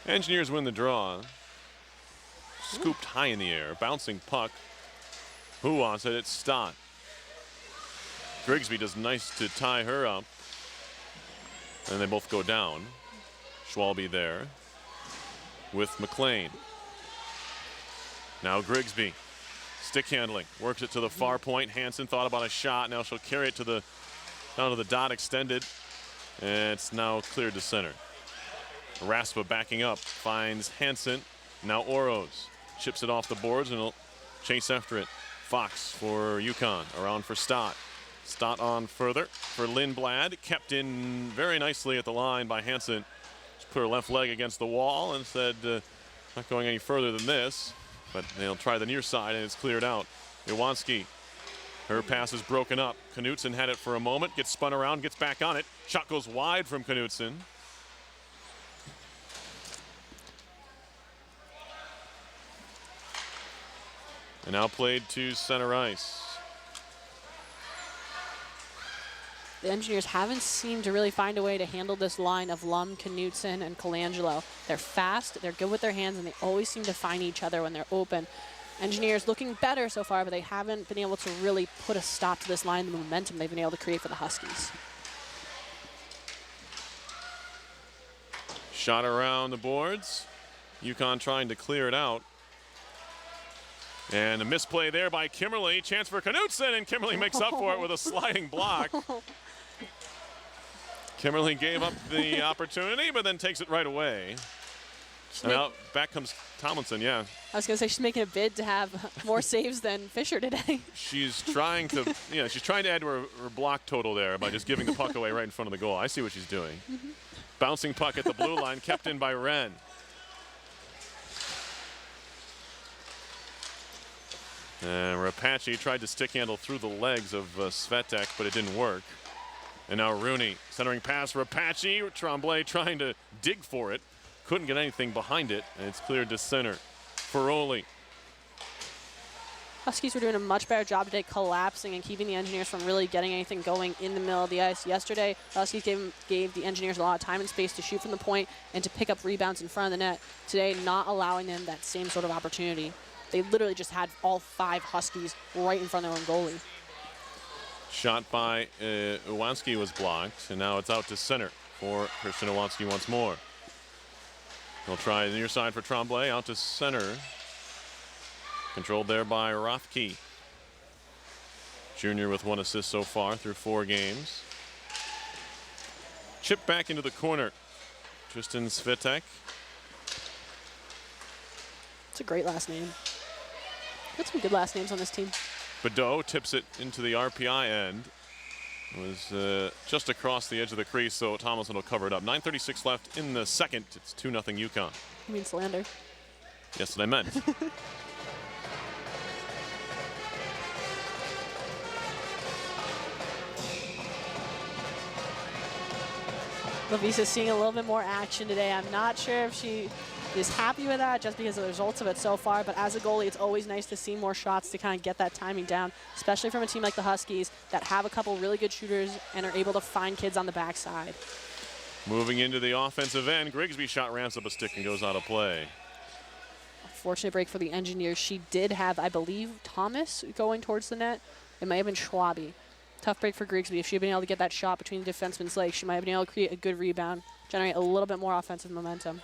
Engineers win the draw. Scooped high in the air, bouncing puck. Who wants it? It's Stott. Grigsby does nice to tie her up. And they both go down. Schwalbe there with McLean. Now Grigsby. Stick handling. Works it to the far point. Hansen thought about a shot. Now she'll carry it to the down to the dot extended. And it's now cleared to center. Raspa backing up. Finds Hansen. Now Oroz. Chips it off the boards and he'll chase after it. Fox for UConn. Around for Stott. Stott on further for Lindblad. Kept in very nicely at the line by Hansen. Just put her left leg against the wall and said, not going any further than this. But they'll try the near side and it's cleared out. Iwanski Her pass is broken up. Knutson had it for a moment, gets spun around, gets back on it. Shot goes wide from Knutson. And now played to center ice. The Engineers haven't seemed to really find a way to handle this line of Lum, Knutson, and Colangelo. They're fast, they're good with their hands, and they always seem to find each other when they're open. Engineers looking better so far, but they haven't been able to really put a stop to this line, the momentum they've been able to create for the Huskies. Shot around the boards. UConn trying to clear it out. And a misplay there by Kimmerly. Chance for Knutson, and Kimmerly makes up for it with a sliding block. Kimmerly gave up the opportunity, but then takes it right away. And now back comes Tomlinson, yeah. I was going to say she's making a bid to have more saves than Fisher today. She's trying to, she's trying to add to her block total there by just giving the puck away right in front of the goal. I see what she's doing. Bouncing puck at the blue line, kept in by Wren. And Rapace tried to stick handle through the legs of Svetek, but it didn't work. And now Rooney, centering pass, Rapace, Tremblay trying to dig for it. Couldn't get anything behind it, and it's cleared to center. Ferroli. Huskies were doing a much better job today collapsing and keeping the Engineers from really getting anything going in the middle of the ice. Yesterday, Huskies gave the Engineers a lot of time and space to shoot from the point and to pick up rebounds in front of the net. Today, not allowing them that same sort of opportunity. They literally just had all 5 Huskies right in front of their own goalie. Shot by Iwanski was blocked, and now it's out to center for Christian Iwanski once more. He'll try the near side for Tremblay, out to center. Controlled there by Rothke. Junior with 1 assist so far through 4 games. Chip back into the corner. Tristan Svitek. It's a great last name. Got some good last names on this team. Badeau tips it into the RPI end. It was just across the edge of the crease, so Tomlinson will cover it up. 9:36 left in the second. It's 2-0 UConn. You mean slander? Yes, what I meant. Lavisa's seeing a little bit more action today. I'm not sure if she is happy with that just because of the results of it so far, but as a goalie, it's always nice to see more shots to kind of get that timing down, especially from a team like the Huskies that have a couple really good shooters and are able to find kids on the backside. Moving into the offensive end, Grigsby shot ramps up a stick and goes out of play. Fortunate break for the Engineers. She did have, I believe, Thomas going towards the net. It might have been Schwabe. Tough break for Grigsby. If she had been able to get that shot between the defenseman's legs, she might have been able to create a good rebound, generate a little bit more offensive momentum.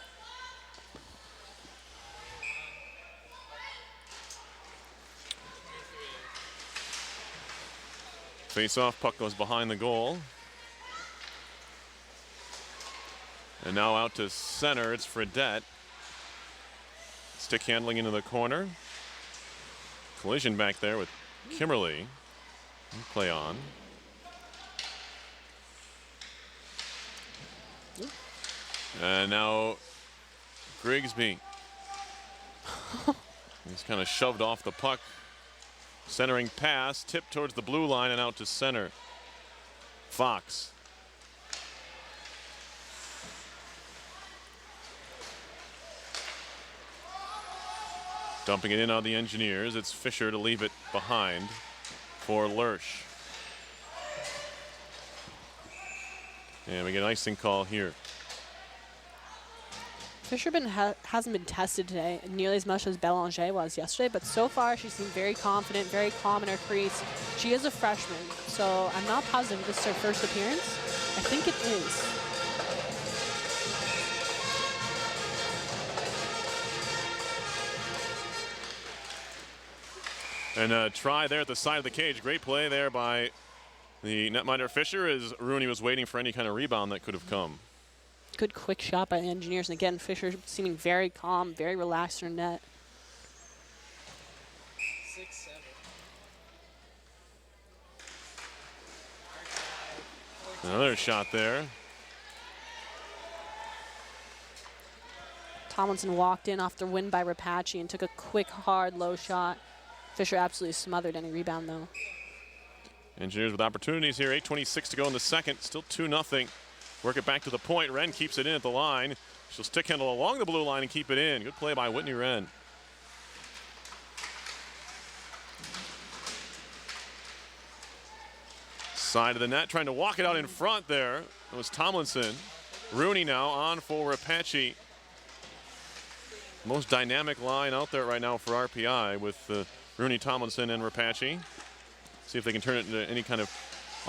Face-off, puck goes behind the goal. And now out to center, it's Fredette. Stick handling into the corner. Collision back there with Kimmerly. Play on. And now Grigsby. He's kind of shoved off the puck. Centering pass, tipped towards the blue line and out to center. Fox. Dumping it in on the Engineers. It's Fisher to leave it behind for Lurch. And we get an icing call here. Fisher hasn't been tested today nearly as much as Belanger was yesterday, but so far she seemed very confident, very calm in her crease. She is a freshman, so I'm not positive if this is her first appearance. I think it is. And a try there at the side of the cage. Great play there by the netminder Fisher as Rooney was waiting for any kind of rebound that could have come. Good quick shot by the Engineers. And again, Fisher seeming very calm, very relaxed in her net. 6-7. Another shot there. Tomlinson walked in off the win by Rapace and took a quick, hard, low shot. Fisher absolutely smothered any rebound, though. Engineers with opportunities here. 8:26 to go in the second. Still 2-0. Work it back to the point. Wren keeps it in at the line. She'll stick handle along the blue line and keep it in. Good play by Whitney Wren. Side of the net, trying to walk it out in front there. It was Tomlinson. Rooney now on for Repatchy. Most dynamic line out there right now for RPI with Rooney, Tomlinson, and Repatchy. See if they can turn it into any kind of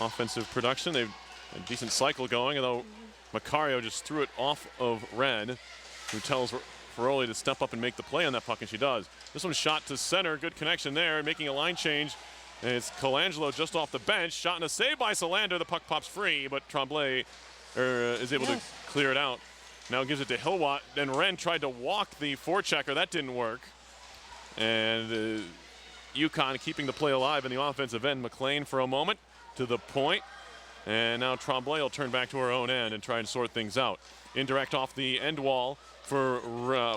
offensive production. They've a decent cycle going, although Macario just threw it off of Wren, who tells Ferroli to step up and make the play on that puck, and she does. This one's shot to center. Good connection there, making a line change. And it's Colangelo just off the bench. Shot and a save by Solander. The puck pops free, but Tremblay is able to clear it out. Now gives it to Hilwat. And Wren tried to walk the forechecker. That didn't work. And UConn keeping the play alive in the offensive end. McLean for a moment to the point. And now Tremblay will turn back to her own end and try and sort things out. Indirect off the end wall for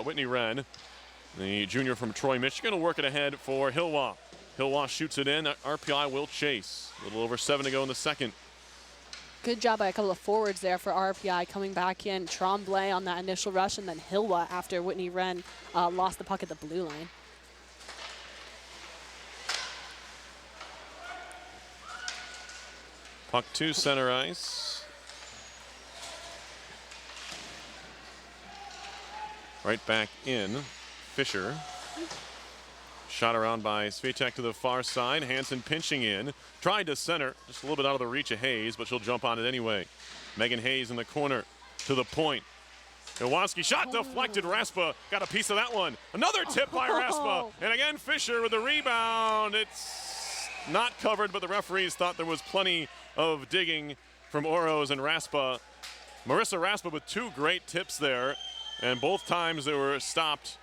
Whitney Wren. The junior from Troy, Michigan will work it ahead for Hilwat. Hilwat shoots it in. RPI will chase. A little over 7 to go in the second. Good job by a couple of forwards there for RPI coming back in. Tremblay on that initial rush, and then Hilwat after Whitney Wren lost the puck at the blue line. Puck to center ice. Right back in. Fisher. Shot around by Svitek to the far side. Hansen pinching in. Tried to center. Just a little bit out of the reach of Hayes, but she'll jump on it anyway. Megan Hayes in the corner to the point. Iwanski shot deflected. Raspa got a piece of that one. Another tip by Raspa. And again, Fisher with the rebound. It's not covered, but the referees thought there was plenty of digging from Oros and Raspa. Marissa Raspa with 2 great tips there. And both times they were stopped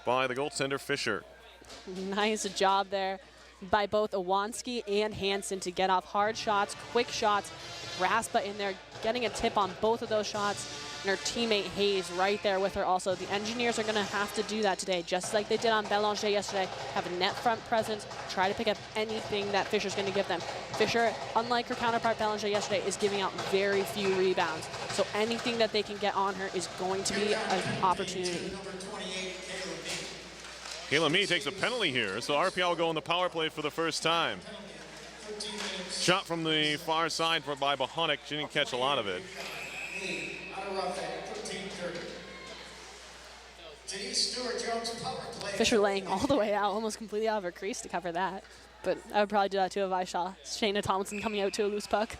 by the goaltender Fisher. Nice job there by both Iwanski and Hansen to get off hard shots, quick shots. Raspa in there getting a tip on both of those shots. And her teammate Hayes right there with her also. The Engineers are going to have to do that today, just like they did on Belanger yesterday. Have a net front presence, try to pick up anything that Fisher's going to give them. Fisher, unlike her counterpart Belanger yesterday, is giving out very few rebounds. So anything that they can get on her is going to be an opportunity. Kayla Mee takes a penalty here, so RPI will go on the power play for the first time. Shot from the far side by Bohonic. She didn't catch a lot of it. Fisher laying all the way out, almost completely out of her crease to cover that. But I would probably do that too if I saw Shayna Tomlinson coming out to a loose puck.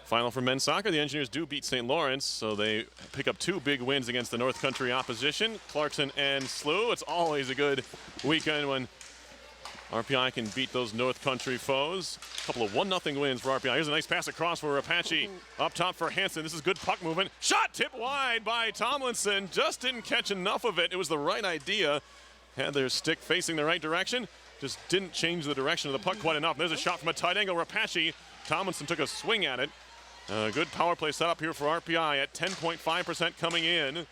Final for men's soccer, the Engineers do beat St. Lawrence, so they pick up 2 big wins against the North Country opposition, Clarkson and SLU. It's always a good weekend when RPI can beat those North Country foes. A couple of 1-0 wins for RPI. Here's a nice pass across for Apache. Up top for Hansen. This is good puck movement. Shot tipped wide by Tomlinson. Just didn't catch enough of it. It was the right idea. Had their stick facing the right direction. Just didn't change the direction of the puck quite enough. There's a shot from a tight angle. Apache. Tomlinson took a swing at it. Good power play setup here for RPI at 10.5% coming in.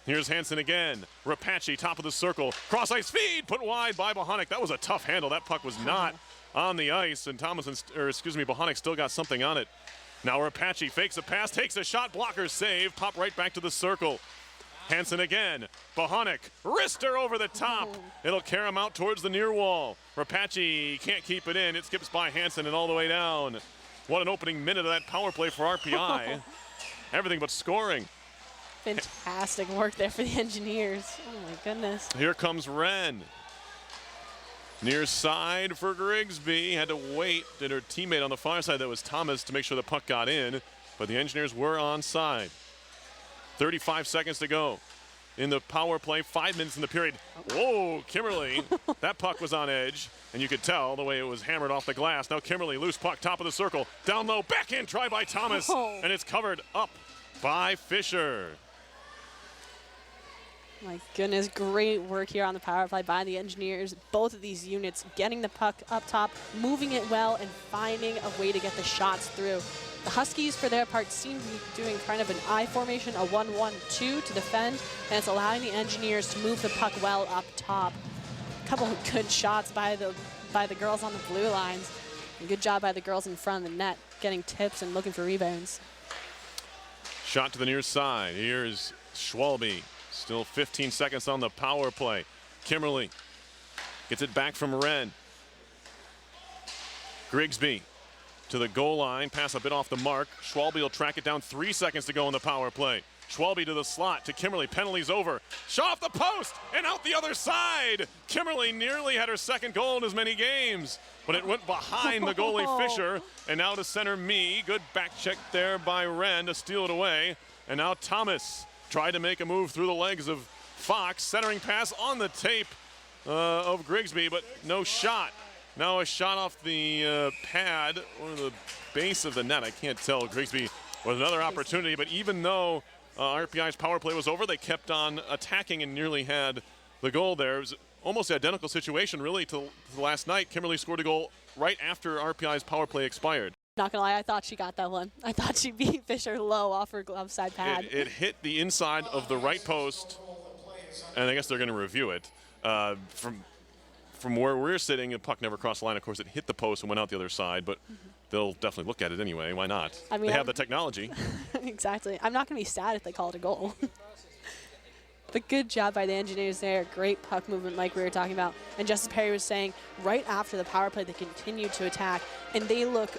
Here's Hansen again. Repatchy, top of the circle. Cross ice feed, put wide by Bohonic. That was a tough handle. That puck was not on the ice, and Bohonic still got something on it. Now Repatchy fakes a pass, takes a shot, blocker save, pop right back to the circle. Hansen again. Bohonic, wrister over the top. It'll carry him out towards the near wall. Repatchy can't keep it in. It skips by Hansen and all the way down. What an opening minute of that power play for RPI. Everything but scoring. Fantastic work there for the Engineers. Oh my goodness. Here comes Wren. Near side for Grigsby. Had to wait. Did her teammate on the far side, that was Thomas, to make sure the puck got in. But the Engineers were onside. 35 seconds to go in the power play. 5 minutes in the period. Whoa, Kimberly. That puck was on edge. And you could tell the way it was hammered off the glass. Now Kimberly, loose puck, top of the circle. Down low, backhand try by Thomas. And it's covered up by Fisher. My goodness, great work here on the power play by the Engineers. Both of these units getting the puck up top, moving it well, and finding a way to get the shots through. The Huskies, for their part, seem to be doing kind of an I formation, a 1-1-2 to defend, and it's allowing the Engineers to move the puck well up top. A couple of good shots by the girls on the blue lines. And good job by the girls in front of the net, getting tips and looking for rebounds. Shot to the near side. Here's Schwalbe. Still 15 seconds on the power play. Kimmerly gets it back from Wren. Grigsby to the goal line. Pass a bit off the mark. Schwalbe will track it down. 3 seconds to go in the power play. Schwalbe to the slot to Kimmerly. Penalties over. Shot off the post and out the other side. Kimmerly nearly had her second goal in as many games, but it went behind the goalie Fisher. And now to center Me. Good back check there by Wren to steal it away. And now Thomas tried to make a move through the legs of Fox. Centering pass on the tape of Grigsby, but no shot. Now a shot off the pad or the base of the net. I can't tell. Grigsby with another opportunity, but even though RPI's power play was over, they kept on attacking and nearly had the goal there. It was almost the identical situation really to last night. Kimmerly scored a goal right after RPI's power play expired. Not gonna lie, I thought she got that one. I thought she beat Fisher low off her glove side pad. It hit the inside of the right post, and I guess they're going to review it. From where we're sitting, the puck never crossed the line. Of course, it hit the post and went out the other side, but they'll definitely look at it anyway. Why not? I mean, they have the technology. Exactly. I'm not going to be sad if they call it a goal. But good job by the Engineers there. Great puck movement like we were talking about. And Justice Perry was saying, right after the power play, they continued to attack, and they look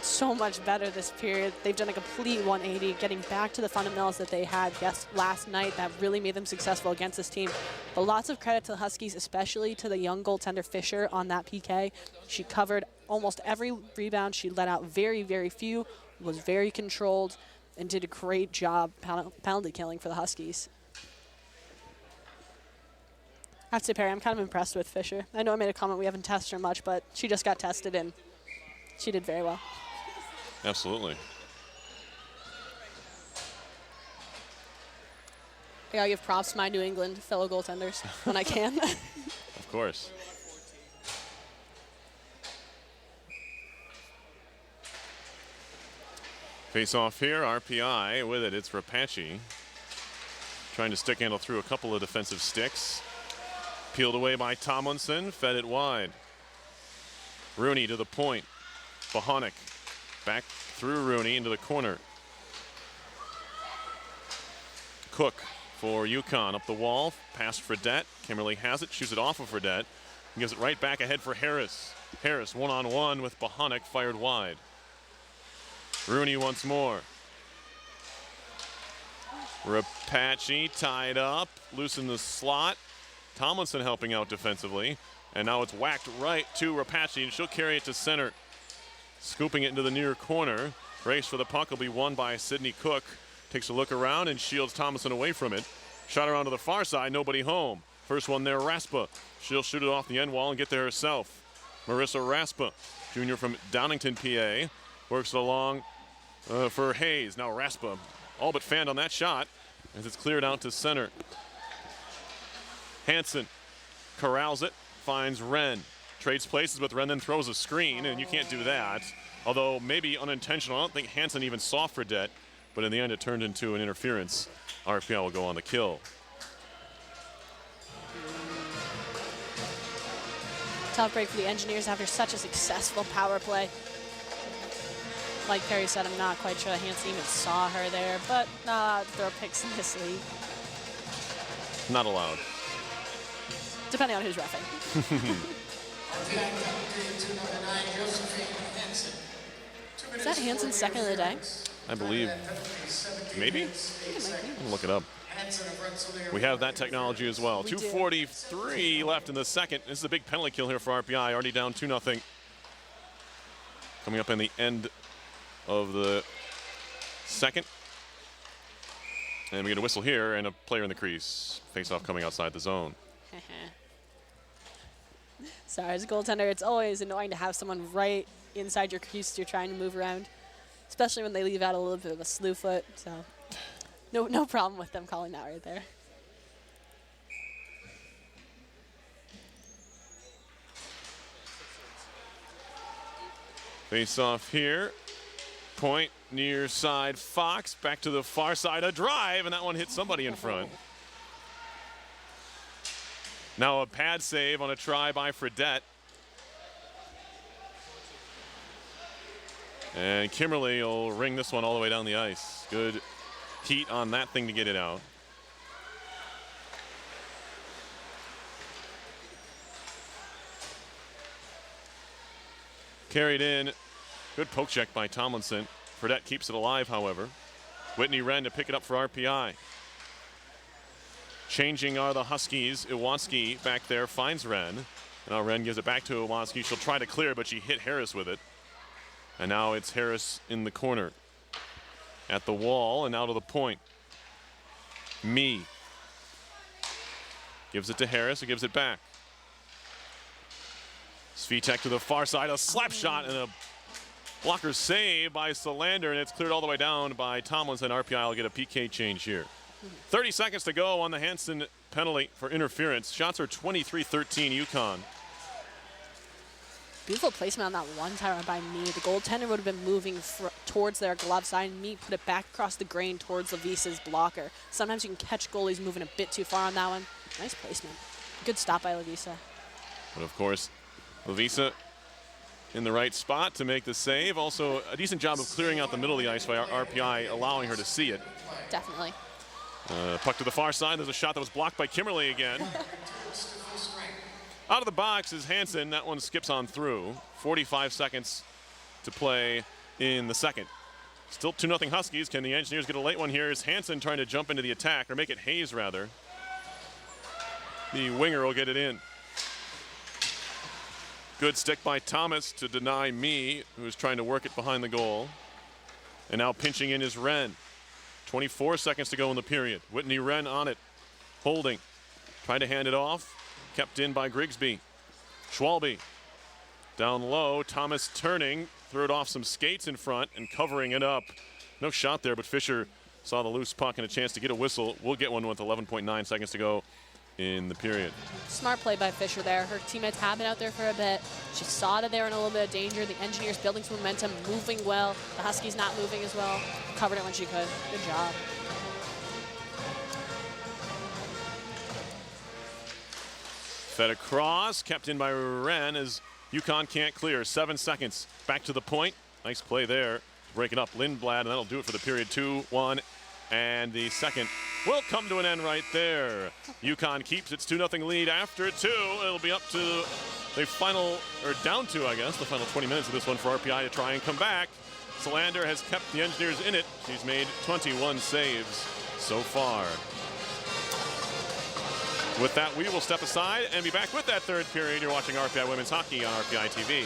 so much better this period. They've done a complete 180, getting back to the fundamentals that they had last night that really made them successful against this team. But lots of credit to the Huskies, especially to the young goaltender Fisher on that PK. She covered almost every rebound. She let out very, very few, was very controlled, and did a great job penalty killing for the Huskies. I have to say, Perry, I'm kind of impressed with Fisher. I know I made a comment we haven't tested her much, but she just got tested and she did very well. Absolutely. I gotta give props to my New England fellow goaltenders when I can. Of course. Face off here, RPI with it. It's Rapace trying to stick handle through a couple of defensive sticks. Peeled away by Tomlinson, fed it wide. Rooney to the point. Bohonic back through Rooney into the corner. Cook for UConn up the wall, past Fredette. Kimmerly has it, shoots it off of Fredette. Gives it right back ahead for Harris. Harris one-on-one with Bohonic, fired wide. Rooney once more. Rapace tied up, loose in the slot. Tomlinson helping out defensively. And now it's whacked right to Rapace, and she'll carry it to center. Scooping it into the near corner. Race for the puck will be won by Sydney Cook. Takes a look around and shields Tomlinson away from it. Shot around to the far side, nobody home. First one there, Raspa. She'll shoot it off the end wall and get there herself. Marissa Raspa, junior from Downington, PA. Works it along for Hayes. Now Raspa all but fanned on that shot as it's cleared out to center. Hansen corrals it, finds Wren. Trades places with Wren, then throws a screen, and you can't do that. Although maybe unintentional. I don't think Hansen even saw Fredette, but in the end it turned into an interference. RPI will go on the kill. Tough break for the Engineers after such a successful power play. Like Perry said, I'm not quite sure that Hansen even saw her there, but throw picks in this league. Not allowed. Depending on who's reffing. Is that Hansen's second of the day? I believe. Maybe? I'm gonna look it up. We have that technology as well. 2:43 left in the second. This is a big penalty kill here for RPI. Already down 2-0. Coming up in the end of the second. And we get a whistle here and a player in the crease. Face-off coming outside the zone. Sorry, as a goaltender, it's always annoying to have someone right inside your crease you're trying to move around, especially when they leave out a little bit of a slew foot. So no problem with them calling that right there. Face off here. Point near side. Fox back to the far side. A drive, and that one hit somebody in front. Now a pad save on a try by Fredette. And Kimberly will ring this one all the way down the ice. Good heat on that thing to get it out. Carried in. Good poke check by Tomlinson. Fredette keeps it alive, however. Whitney Wren to pick it up for RPI. Changing are the Huskies. Iwanski back there finds Wren. And now Wren gives it back to Iwanski. She'll try to clear, but she hit Harris with it. And now it's Harris in the corner. At the wall and now to the point. Me. Gives it to Harris, who gives it back. Svitek to the far side, a slap shot and a blocker save by Solander, and it's cleared all the way down by Tomlinson. RPI will get a PK change here. 30 seconds to go on the Hansen penalty for interference. Shots are 23-13 UConn. Beautiful placement on that one-time run by Me. The goaltender would have been moving towards their glove side, and Me put it back across the grain towards Levisa's blocker. Sometimes you can catch goalies moving a bit too far on that one. Nice placement. Good stop by Levisa. But of course, Levisa in the right spot to make the save. Also, a decent job of clearing out the middle of the ice by RPI, allowing her to see it. Definitely. Puck to the far side. There's a shot that was blocked by Kimberly again. Out of the box is Hansen. That one skips on through. 45 seconds to play in the second. Still 2-0 Huskies. Can the Engineers get a late one here? Is Hansen trying to jump into the attack, or make it Hayes rather. The winger will get it in. Good stick by Thomas to deny Me, who's trying to work it behind the goal. And now pinching in is Wren. 24 seconds to go in the period. Whitney Wren on it. Holding. Trying to hand it off. Kept in by Grigsby. Schwalbe. Down low. Thomas turning. Threw it off some skates in front and covering it up. No shot there, but Fisher saw the loose puck and a chance to get a whistle. We'll get one with 11.9 seconds to go in the period. Smart play by Fisher there. Her teammates have been out there for a bit. She saw that they were in a little bit of danger. The Engineers building some momentum, moving well. The Huskies not moving as well. Covered it when she could. Good job. Fed across, kept in by Wren as UConn can't clear. 7 seconds. Back to the point. Nice play there. Break it up. Lindblad, and that'll do it for the period. 2-1. And the second will come to an end right there. UConn keeps its 2-0 lead after 2. It'll be up to the final, or down to, I guess, the final 20 minutes of this one for RPI to try and come back. Solander has kept the Engineers in it. She's made 21 saves so far. With that, we will step aside and be back with that third period. You're watching RPI Women's Hockey on RPI TV.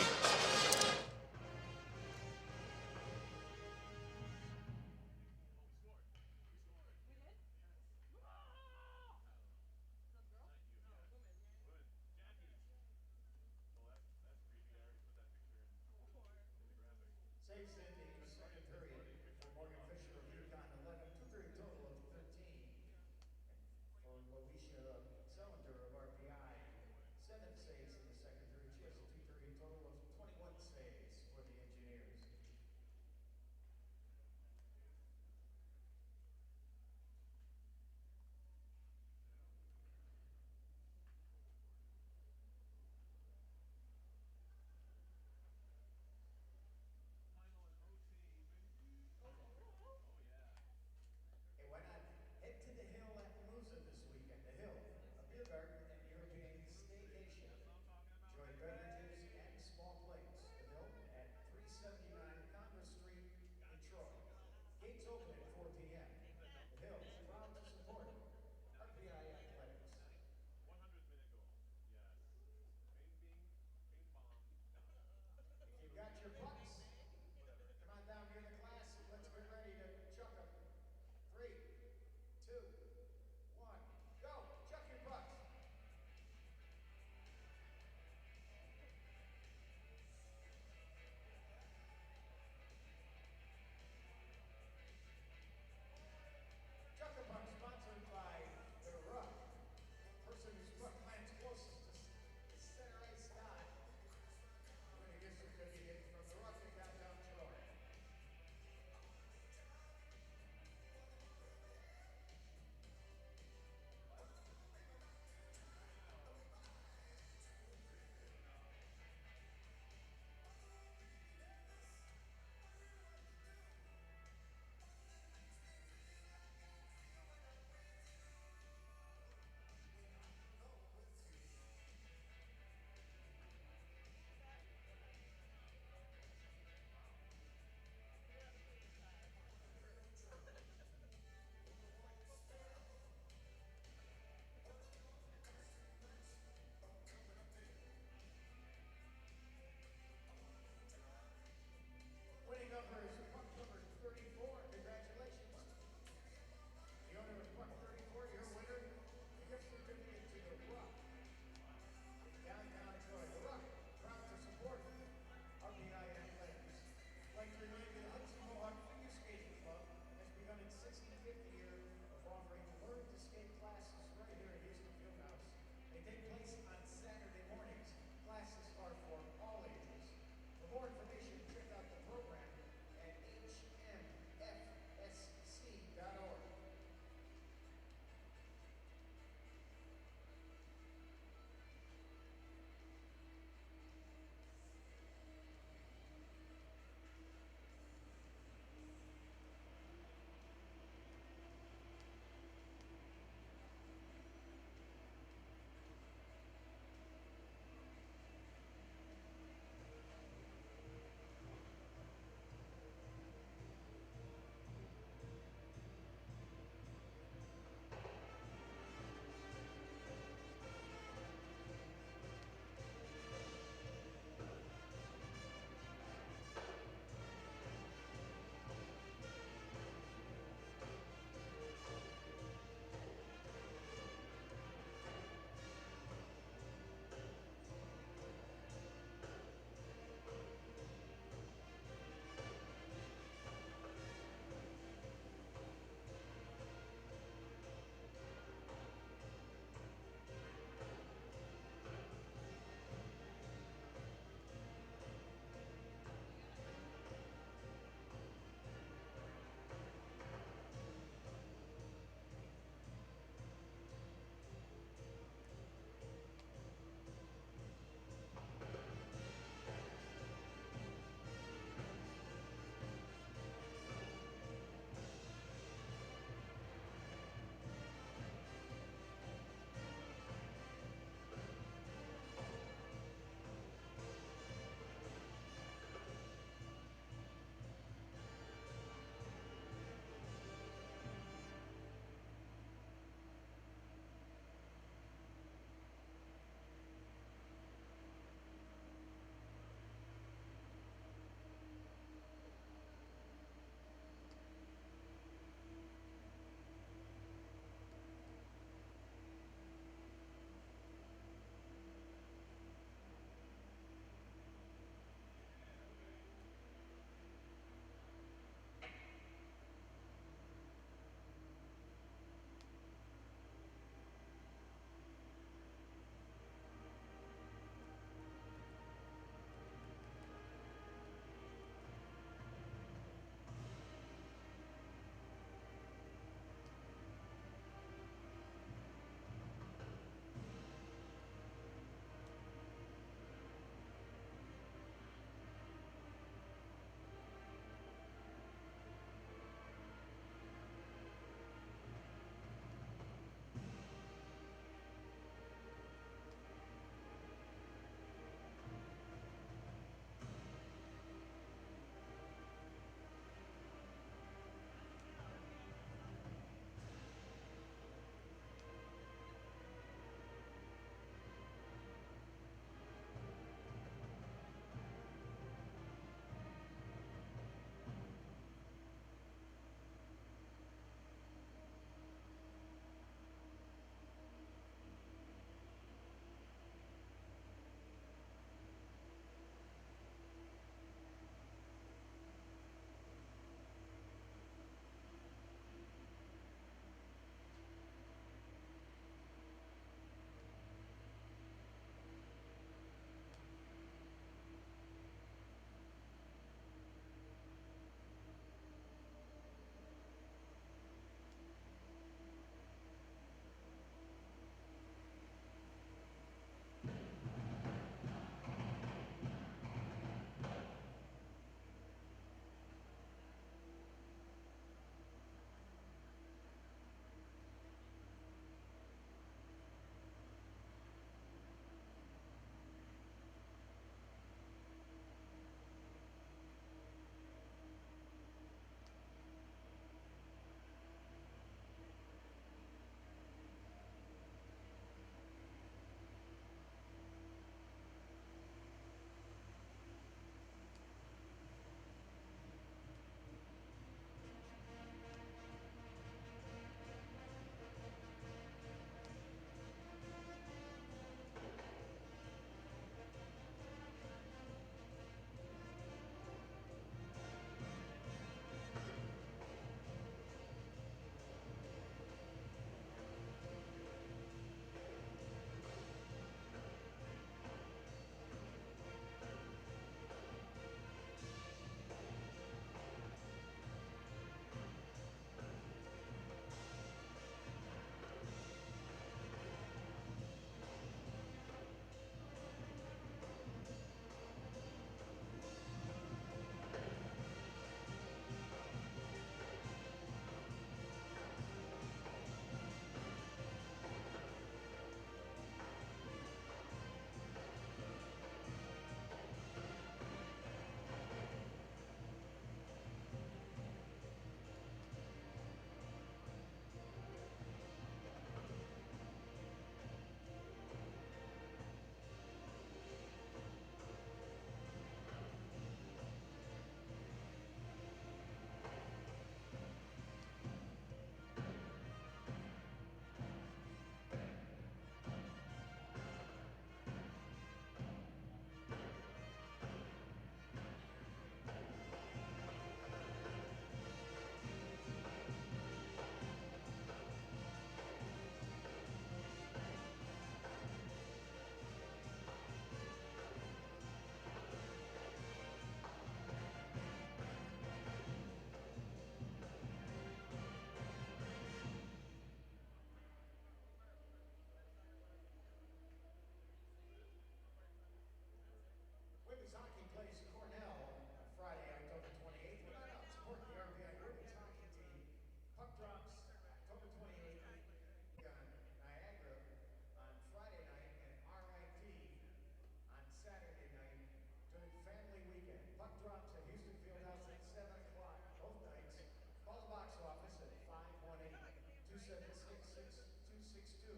262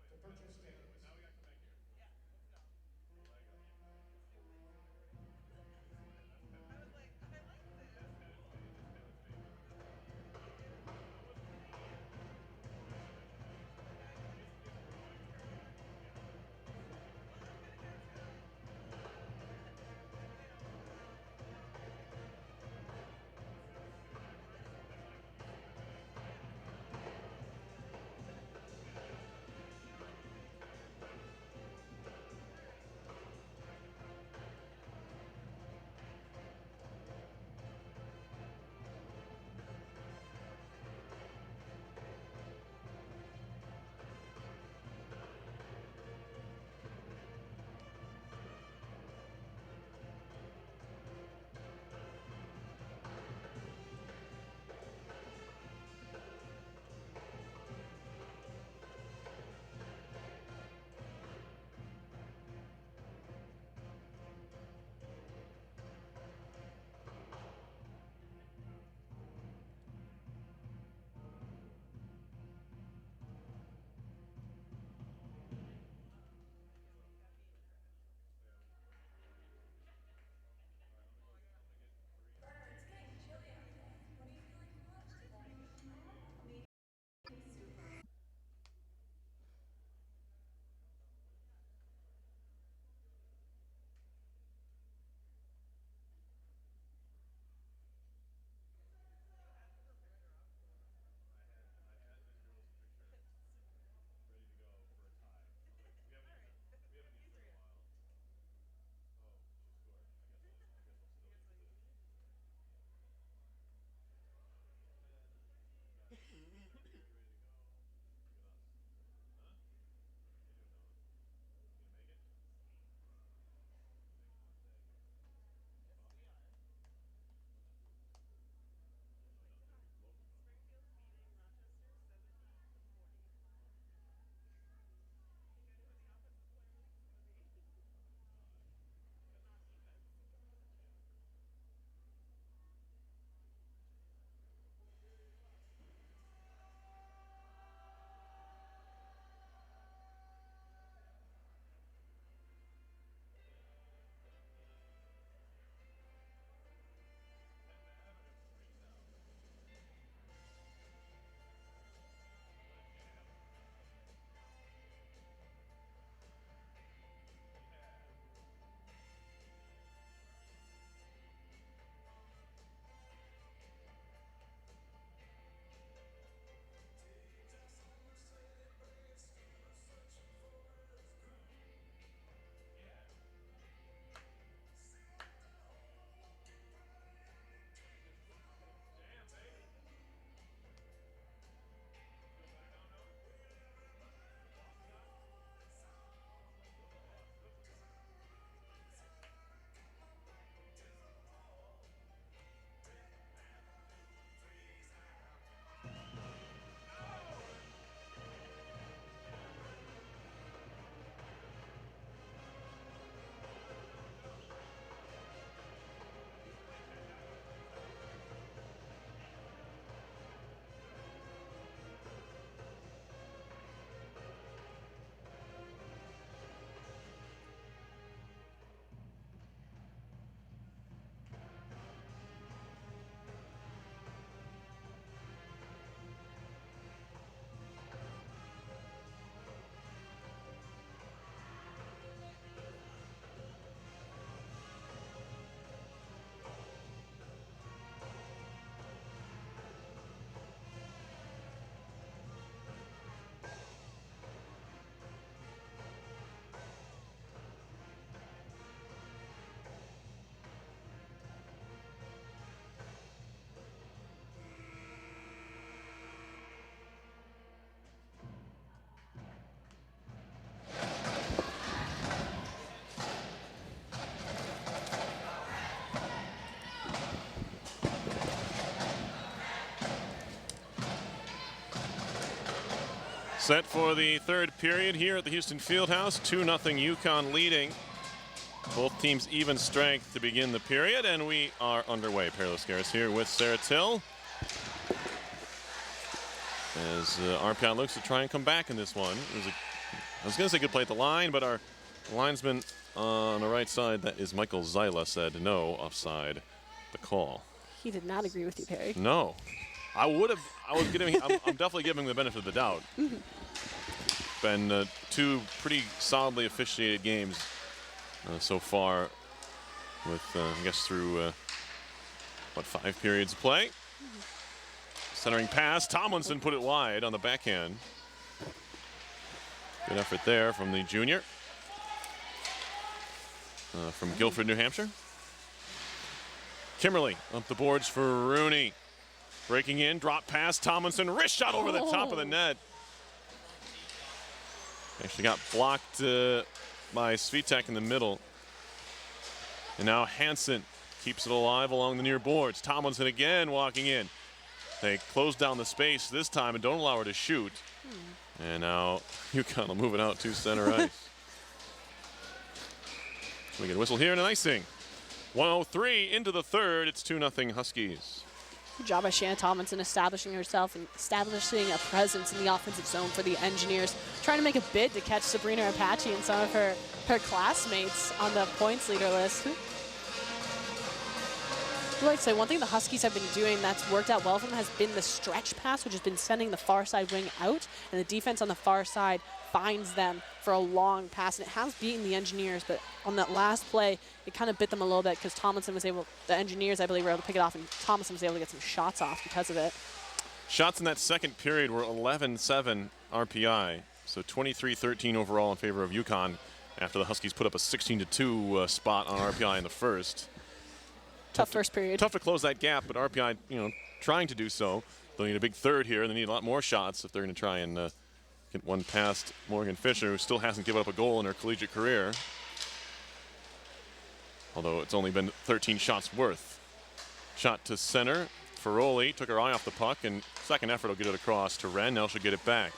to purchase tickets. Set for the third period here at the Houston Fieldhouse. 2-0 Yukon leading. Both teams even strength to begin the period, and we are underway. Peerless Garris here with Sarah Till. as RPI looks to try and come back in this one. I was going to say good play at the line, but our linesman on the right side, that is Michael Zyla, said no, offside the call. He did not agree with you, Perry. No. I'm definitely giving him the benefit of the doubt. Been 2 pretty solidly officiated games so far with, I guess, through, 5 periods of play. Centering pass. Tomlinson put it wide on the backhand. Good effort there from the junior. From Guilford, New Hampshire. Kimberly up the boards for Rooney. Breaking in, drop pass, Tomlinson, wrist shot over the top of the net. Actually got blocked by Svitek in the middle. And now Hansen keeps it alive along the near boards. Tomlinson again walking in. They close down the space this time and don't allow her to shoot. And now UConn will move it out to center ice. So we get a whistle here and an icing. 1:03 into the third. It's 2-0 Huskies. Good job by Shannon Tomlinson establishing herself and establishing a presence in the offensive zone for the Engineers. Trying to make a bid to catch Sabrina Apache and some of her classmates on the points leader list. I'd like to say one thing the Huskies have been doing that's worked out well for them has been the stretch pass, which has been sending the far side wing out, and the defense on the far side finds them for a long pass, and it has beaten the Engineers, but on that last play, it kind of bit them a little bit because the Engineers, I believe, were able to pick it off, and Tomlinson was able to get some shots off because of it. Shots in that second period were 11-7 RPI, so 23-13 overall in favor of UConn after the Huskies put up a 16-2 spot on RPI in the first. Tough first period. Tough to close that gap, but RPI, trying to do so. They'll need a big third here, and they need a lot more shots if they're going to try and get one past Morgan Fisher, who still hasn't given up a goal in her collegiate career. Although it's only been 13 shots worth. Shot to center. Ferroli took her eye off the puck, and second effort will get it across to Wren. Now she'll get it back.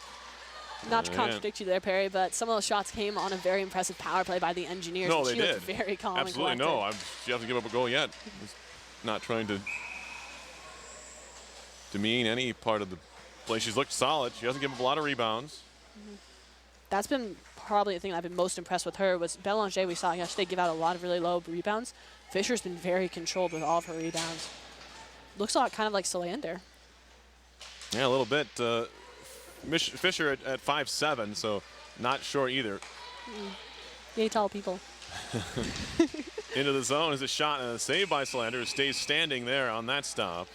Not to contradict you there, Perry, but some of those shots came on a very impressive power play by the Engineers. No, they she did. Was very calm Absolutely and no. She hasn't given up a goal yet. Not trying to demean any part of the play. She's looked solid. She hasn't given up a lot of rebounds. That's been probably the thing I've been most impressed with her was Belanger. We saw yesterday give out a lot of really low rebounds. Fisher's been very controlled with all of her rebounds. Looks a lot kind of like Solander. Yeah, a little bit. Fisher at 5'7", so not short either. Yay, tall people. Into the zone is a shot and a save by Solander, who stays standing there on that stop.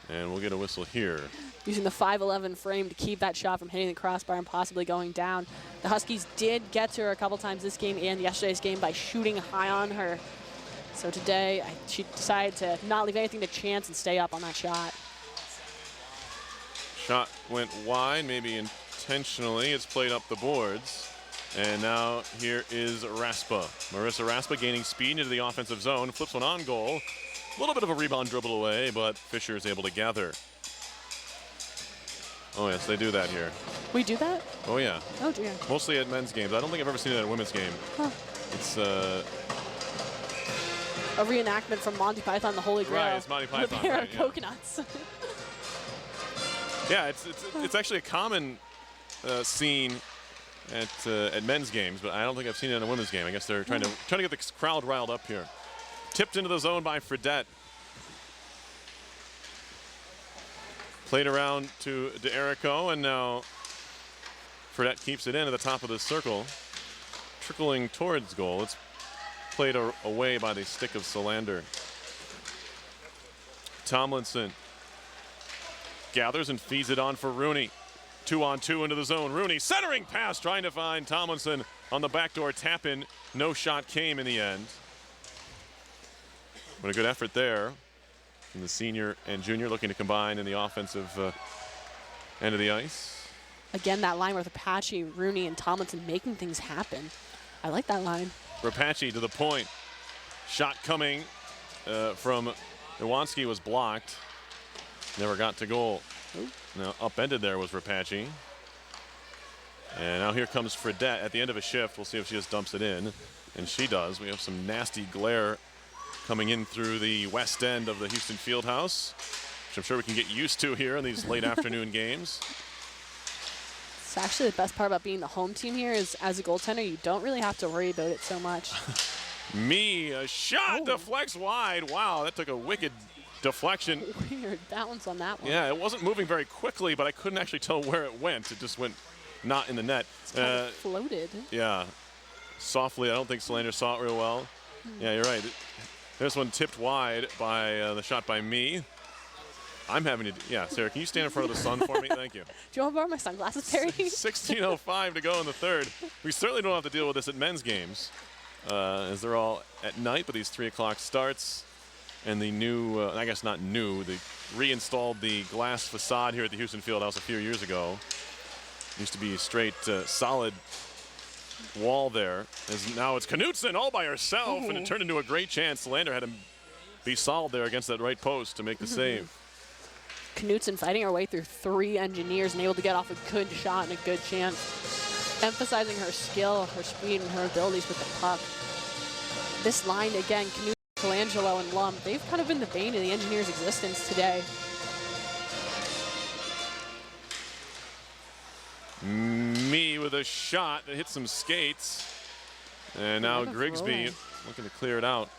And we'll get a whistle here. Using the 5'11" frame to keep that shot from hitting the crossbar and possibly going down. The Huskies did get to her a couple times this game and yesterday's game by shooting high on her. So today, she decided to not leave anything to chance and stay up on that shot. Shot went wide, maybe intentionally. It's played up the boards. And now here is Raspa. Marissa Raspa gaining speed into the offensive zone. Flips one on goal. A little bit of a rebound dribble away, but Fisher is able to gather. Oh, yes, they do that here. We do that? Oh, yeah. Oh, dear. Mostly at men's games. I don't think I've ever seen it at a women's game. Huh. It's a reenactment from Monty Python, The Holy Grail. Right, it's Monty Python. With a pair right, of yeah. coconuts. Yeah, it's actually a common scene at men's games, but I don't think I've seen it in a women's game. I guess they're trying to get the crowd riled up here. Tipped into the zone by Fredette. Played around to D'Erico, and now Fredette keeps it in at the top of the circle, trickling towards goal. It's played away by the stick of Solander. Tomlinson gathers and feeds it on for Rooney. 2-on-2 into the zone. Rooney centering pass, trying to find Tomlinson on the backdoor tap in. No shot came in the end. What a good effort there from the senior and junior looking to combine in the offensive end of the ice. Again, that line with Apache, Rooney, and Tomlinson making things happen. I like that line. Rapace to the point. Shot coming from Iwanski was blocked. Never got to goal. Ooh. Now upended there was Rapace. And now here comes Fredette at the end of a shift. We'll see if she just dumps it in. And she does. We have some nasty glare coming in through the west end of the Houston Fieldhouse, which I'm sure we can get used to here in these late afternoon games. actually the best part about being the home team here is as a goaltender, you don't really have to worry about it so much. A shot deflects wide. Wow, that took a wicked deflection. Weird bounce on that one. Yeah, it wasn't moving very quickly, but I couldn't actually tell where it went. It just went not in the net. It's kind of floated. Yeah, softly. I don't think Solander saw it real well. Yeah, you're right. This one tipped wide by the shot by me. I'm having to, yeah, Sarah, can you stand in front of the sun for me? Thank you. Do you want to borrow my sunglasses, Perry? 16:05 to go in the third. We certainly don't have to deal with this at men's games, as they're all at night, but these 3 o'clock starts. And the new, I guess not new, they reinstalled the glass facade here at the Houston Fieldhouse a few years ago. Used to be a straight, solid wall there. As now it's Knutson all by herself, and it turned into a great chance. Solander had him be solid there against that right post to make the save. Knutson fighting her way through 3 engineers and able to get off a good shot and a good chance. Emphasizing her skill, her speed, and her abilities with the puck. This line, again, Knutson, Colangelo, and Lum, they've kind of been the bane of the Engineers' existence today. Me with a shot that hit some skates. And now Grigsby looking to clear it out.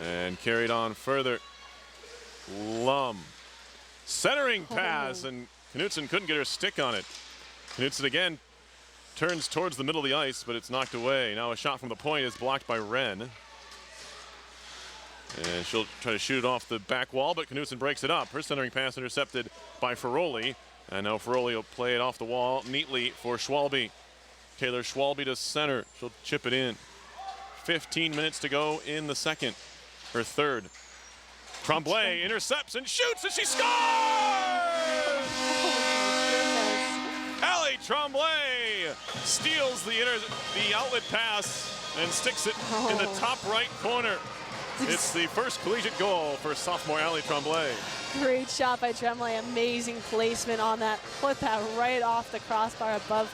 And carried on further. Lum. Centering pass, and Knutson couldn't get her stick on it. Knutson again turns towards the middle of the ice, but it's knocked away. Now a shot from the point is blocked by Wren. And she'll try to shoot it off the back wall, but Knutson breaks it up. Her centering pass intercepted by Ferroli. And now Ferroli will play it off the wall neatly for Schwalbe. Taylor Schwalbe to center. She'll chip it in. 15 minutes to go in the second, or third. Tremblay intercepts and shoots, and she scores! Allie Tremblay steals the outlet pass and sticks it in the top right corner. It's the first collegiate goal for sophomore Allie Tremblay. Great shot by Tremblay. Amazing placement on that. Put that right off the crossbar above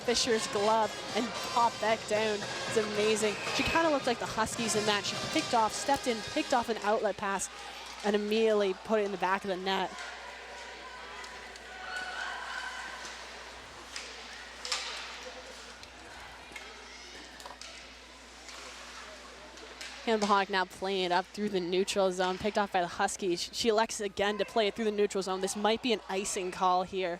Fisher's glove and popped back down. It's amazing. She kind of looked like the Huskies in that. She stepped in, picked off an outlet pass, and immediately put it in the back of the net. Hannah Bohonic now playing it up through the neutral zone, picked off by the Huskies. She elects again to play it through the neutral zone. This might be an icing call here.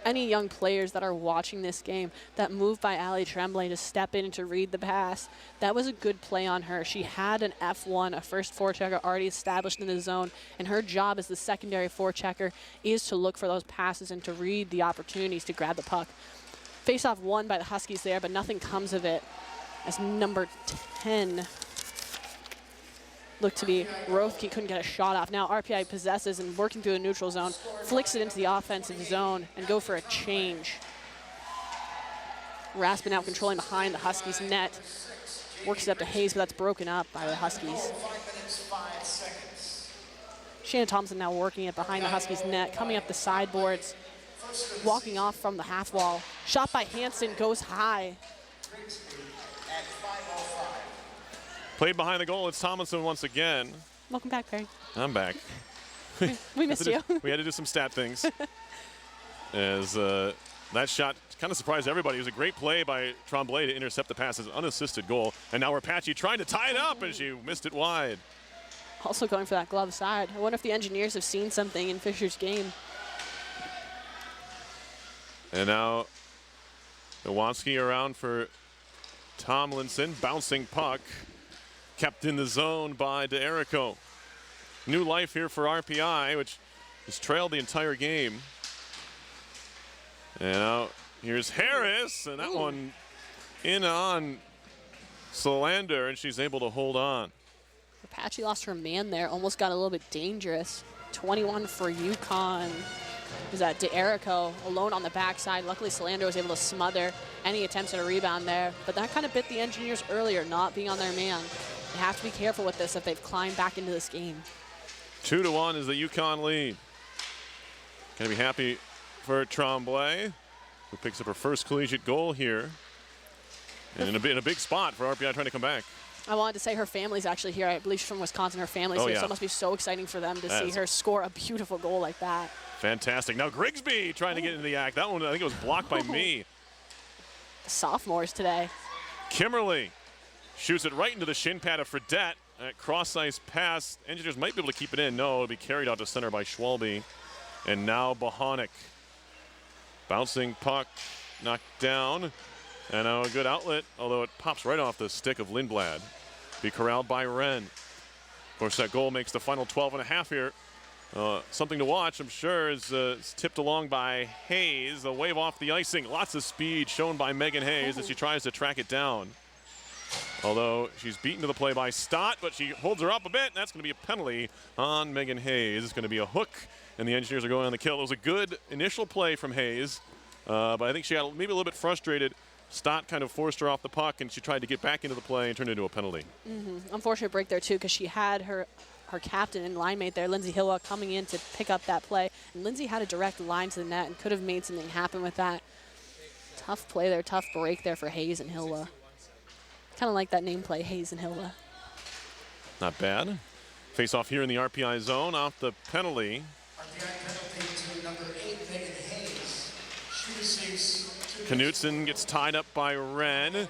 Any young players that are watching this game, that move by Allie Tremblay to step in and to read the pass, that was a good play on her. She had an F1, a first forechecker already established in the zone, and her job as the secondary forechecker is to look for those passes and to read the opportunities to grab the puck. Face-off won by the Huskies there, but nothing comes of it as number 10 looked to be Rothke couldn't get a shot off. Now RPI possesses and working through the neutral zone, flicks it into the offensive zone and go for a change. Raspin now controlling behind the Huskies net. Works it up to Hayes, but that's broken up by the Huskies. Shannon Thompson now working it behind the Huskies net, coming up the sideboards, walking off from the half wall. Shot by Hansen goes high. Played behind the goal, it's Tomlinson once again. Welcome back, Perry. I'm back. We missed you. We had to do some stat things. As that shot kind of surprised everybody. It was a great play by Tremblay to intercept the pass as an unassisted goal. And now Rapace trying to tie it up, and she missed it wide. Also going for that glove side. I wonder if the Engineers have seen something in Fisher's game. And now Iwanski around for Tomlinson. Bouncing puck. Kept in the zone by DeErico. New life here for RPI, which has trailed the entire game. And now here's Harris, and that one in on Solander, and she's able to hold on. Apache lost her man there, almost got a little bit dangerous. 21 for UConn. Is that DeErico alone on the backside. Luckily, Solander was able to smother any attempts at a rebound there, but that kind of bit the Engineers earlier, not being on their man. They have to be careful with this if they've climbed back into this game. 2-1 is the UConn lead. Gonna be happy for Tremblay, who picks up her first collegiate goal here And in a big spot for RPI trying to come back. I wanted to say her family's actually here. I believe she's from Wisconsin. Her family's here, yeah. so it must be so exciting for them to see her score a beautiful goal like that. Fantastic. Now Grigsby trying to get into the act. That one, I think it was blocked by me. Sophomores today. Kimmerly shoots it right into the shin pad of Fredette. That cross-ice pass. Engineers might be able to keep it in. No, it'll be carried out to center by Schwalbe. And now Bohonic. Bouncing puck, knocked down. And now a good outlet, although it pops right off the stick of Lindblad. Be corralled by Wren. Of course, that goal makes the final 12.5 here. Something to watch, I'm sure, is tipped along by Hayes. A wave off the icing. Lots of speed shown by Megan Hayes as she tries to track it down. Although she's beaten to the play by Stott, but she holds her up a bit, and that's going to be a penalty on Megan Hayes. It's going to be a hook, and the Engineers are going on the kill. It was a good initial play from Hayes, but I think she got maybe a little bit frustrated. Stott kind of forced her off the puck, and she tried to get back into the play and turned it into a penalty. Unfortunate break there, too, because she had her captain and line mate there, Lindsay Hilwa, coming in to pick up that play. And Lindsay had a direct line to the net and could have made something happen with that. Tough play there, tough break there for Hayes and Hilwa. Kind of like that name play, Hayes and Hilwa. Not bad. Face off here in the RPI zone off the penalty. RPI penalty to number 8, Megan Hayes. She receives... Knutson gets tied up by Wren.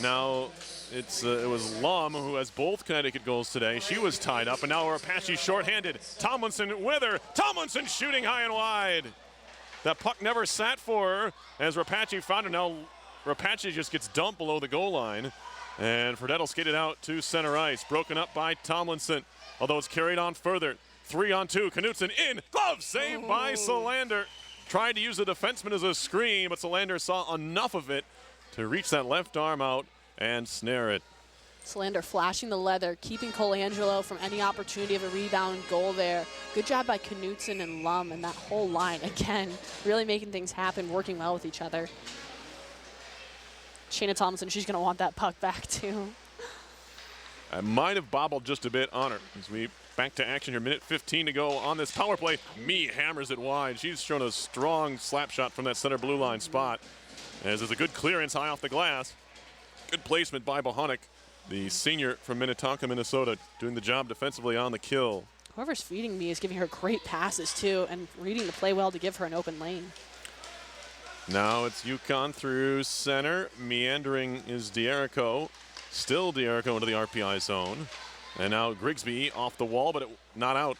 Now it was Lum who has both Connecticut goals today. She was tied up, and now Apache shorthanded. Tomlinson with her. Tomlinson shooting high and wide. That puck never sat for her as Rapace found her. Now Rapace just gets dumped below the goal line, and Fredette will skate it out to center ice. Broken up by Tomlinson, although it's carried on further. 3-on-2. Knutson in. Glove saved by Solander. Tried to use the defenseman as a screen, but Solander saw enough of it to reach that left arm out and snare it. Solander flashing the leather, keeping Colangelo from any opportunity of a rebound goal there. Good job by Knutson and Lum and that whole line. Again, really making things happen, working well with each other. Shayna Tomlinson, she's going to want that puck back too. I might have bobbled just a bit on her as we back to action here. Minute 15 to go on this power play. Mee hammers it wide. She's shown a strong slap shot from that center blue line spot. As there's a good clearance high off the glass. Good placement by Bohonic, the senior from Minnetonka, Minnesota, doing the job defensively on the kill. Whoever's feeding me is giving her great passes too and reading the play well to give her an open lane. Now it's Yukon through center. Meandering is D'Erico. Still D'Erico into the RPI zone. And now Grigsby off the wall, but not out.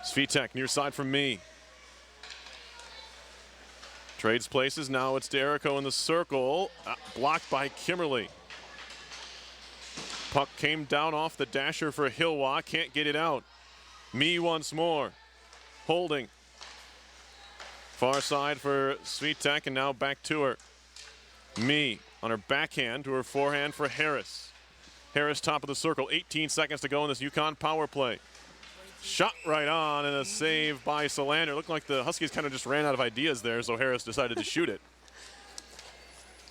Svitek near side from me. Trades places. Now it's D'Erico in the circle. Blocked by Kimmerly. Puck came down off the dasher for Hilwa. Can't get it out. Mee once more. Holding. Far side for Svitek, and now back to her. Mee on her backhand to her forehand for Harris. Harris top of the circle, 18 seconds to go in this Yukon power play. Shot right on and a save by Solander. Looked like the Huskies kind of just ran out of ideas there, so Harris decided to shoot it.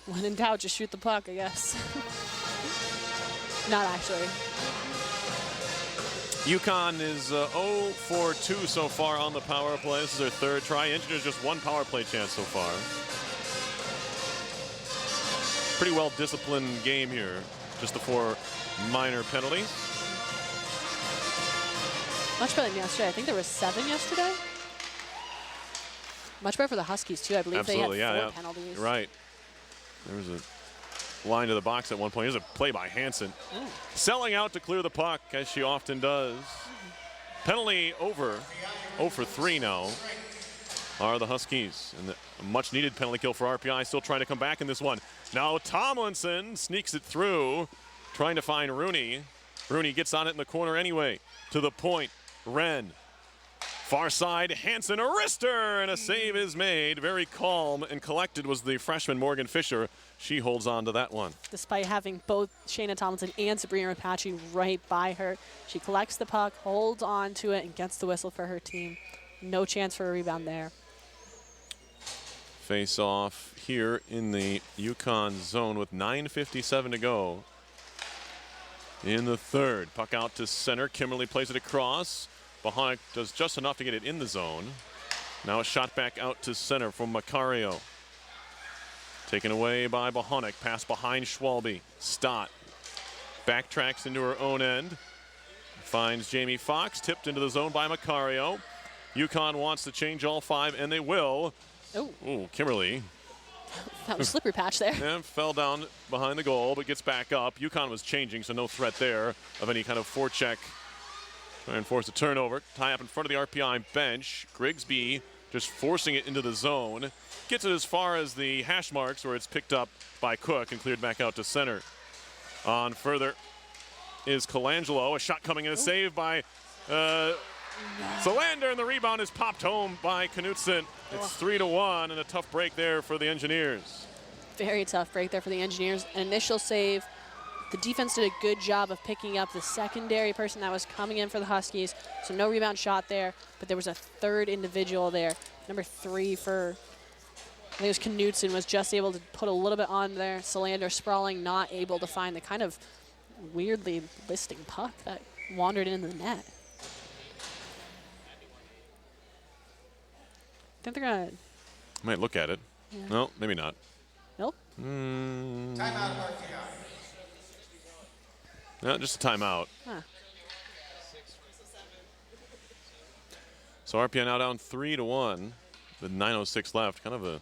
When in doubt, just shoot the puck, I guess. Not actually. Yukon is 0 for 2 so far on the power play. This is their third try. Engineers just one power play chance so far. Pretty well disciplined game here. Just the 4 minor penalties. Much better than yesterday. I think there was 7 yesterday. Much better for the Huskies too. I believe Absolutely, they had 4 yeah. penalties. Right. There was a line to the box at one point. Here's a play by Hansen. Selling out to clear the puck, as she often does. Penalty over. 0 for 3 now are the Huskies. And a much needed penalty kill for RPI. Still trying to come back in this one. Now Tomlinson sneaks it through, trying to find Rooney. Rooney gets on it in the corner anyway. To the point, Wren. Far side, Hansen, a wrister, and a save is made. Very calm and collected was the freshman Morgan Fisher. She holds on to that one. Despite having both Shayna Tomlinson and Sabrina Rapace right by her, she collects the puck, holds on to it, and gets the whistle for her team. No chance for a rebound there. Face off here in the Yukon zone with 9:57 to go in the third. Puck out to center. Kimmerly plays it across. Bohonic does just enough to get it in the zone. Now a shot back out to center from Macario. Taken away by Bohonic. Pass behind Schwalbe. Stott backtracks into her own end. Finds Jamie Fox. Tipped into the zone by Macario. UConn wants to change all 5, and they will. Oh. Ooh, Kimberly. That was slippery patch there. And fell down behind the goal, but gets back up. UConn was changing, so no threat there of any kind of forecheck. Try and force a turnover. Tie up in front of the RPI bench. Grigsby just forcing it into the zone. Gets it as far as the hash marks where it's picked up by Cook and cleared back out to center. On further is Colangelo. A shot coming in, a save by Solander, and the rebound is popped home by Knutson. It's 3-1, and a tough break there for the Engineers. Very tough break there for the Engineers. An initial save. The defense did a good job of picking up the secondary person that was coming in for the Huskies. So no rebound shot there, but there was a third individual there. Number 3 for, I think it was Knutson, was just able to put a little bit on there. Solander sprawling, not able to find the kind of weirdly listing puck that wandered into the net. I think they're gonna. Might look at it. Yeah. No, maybe not. Nope. Timeout RPI. No, just a timeout. Huh. So RPI now down 3-1 with 9:06 left. Kind of a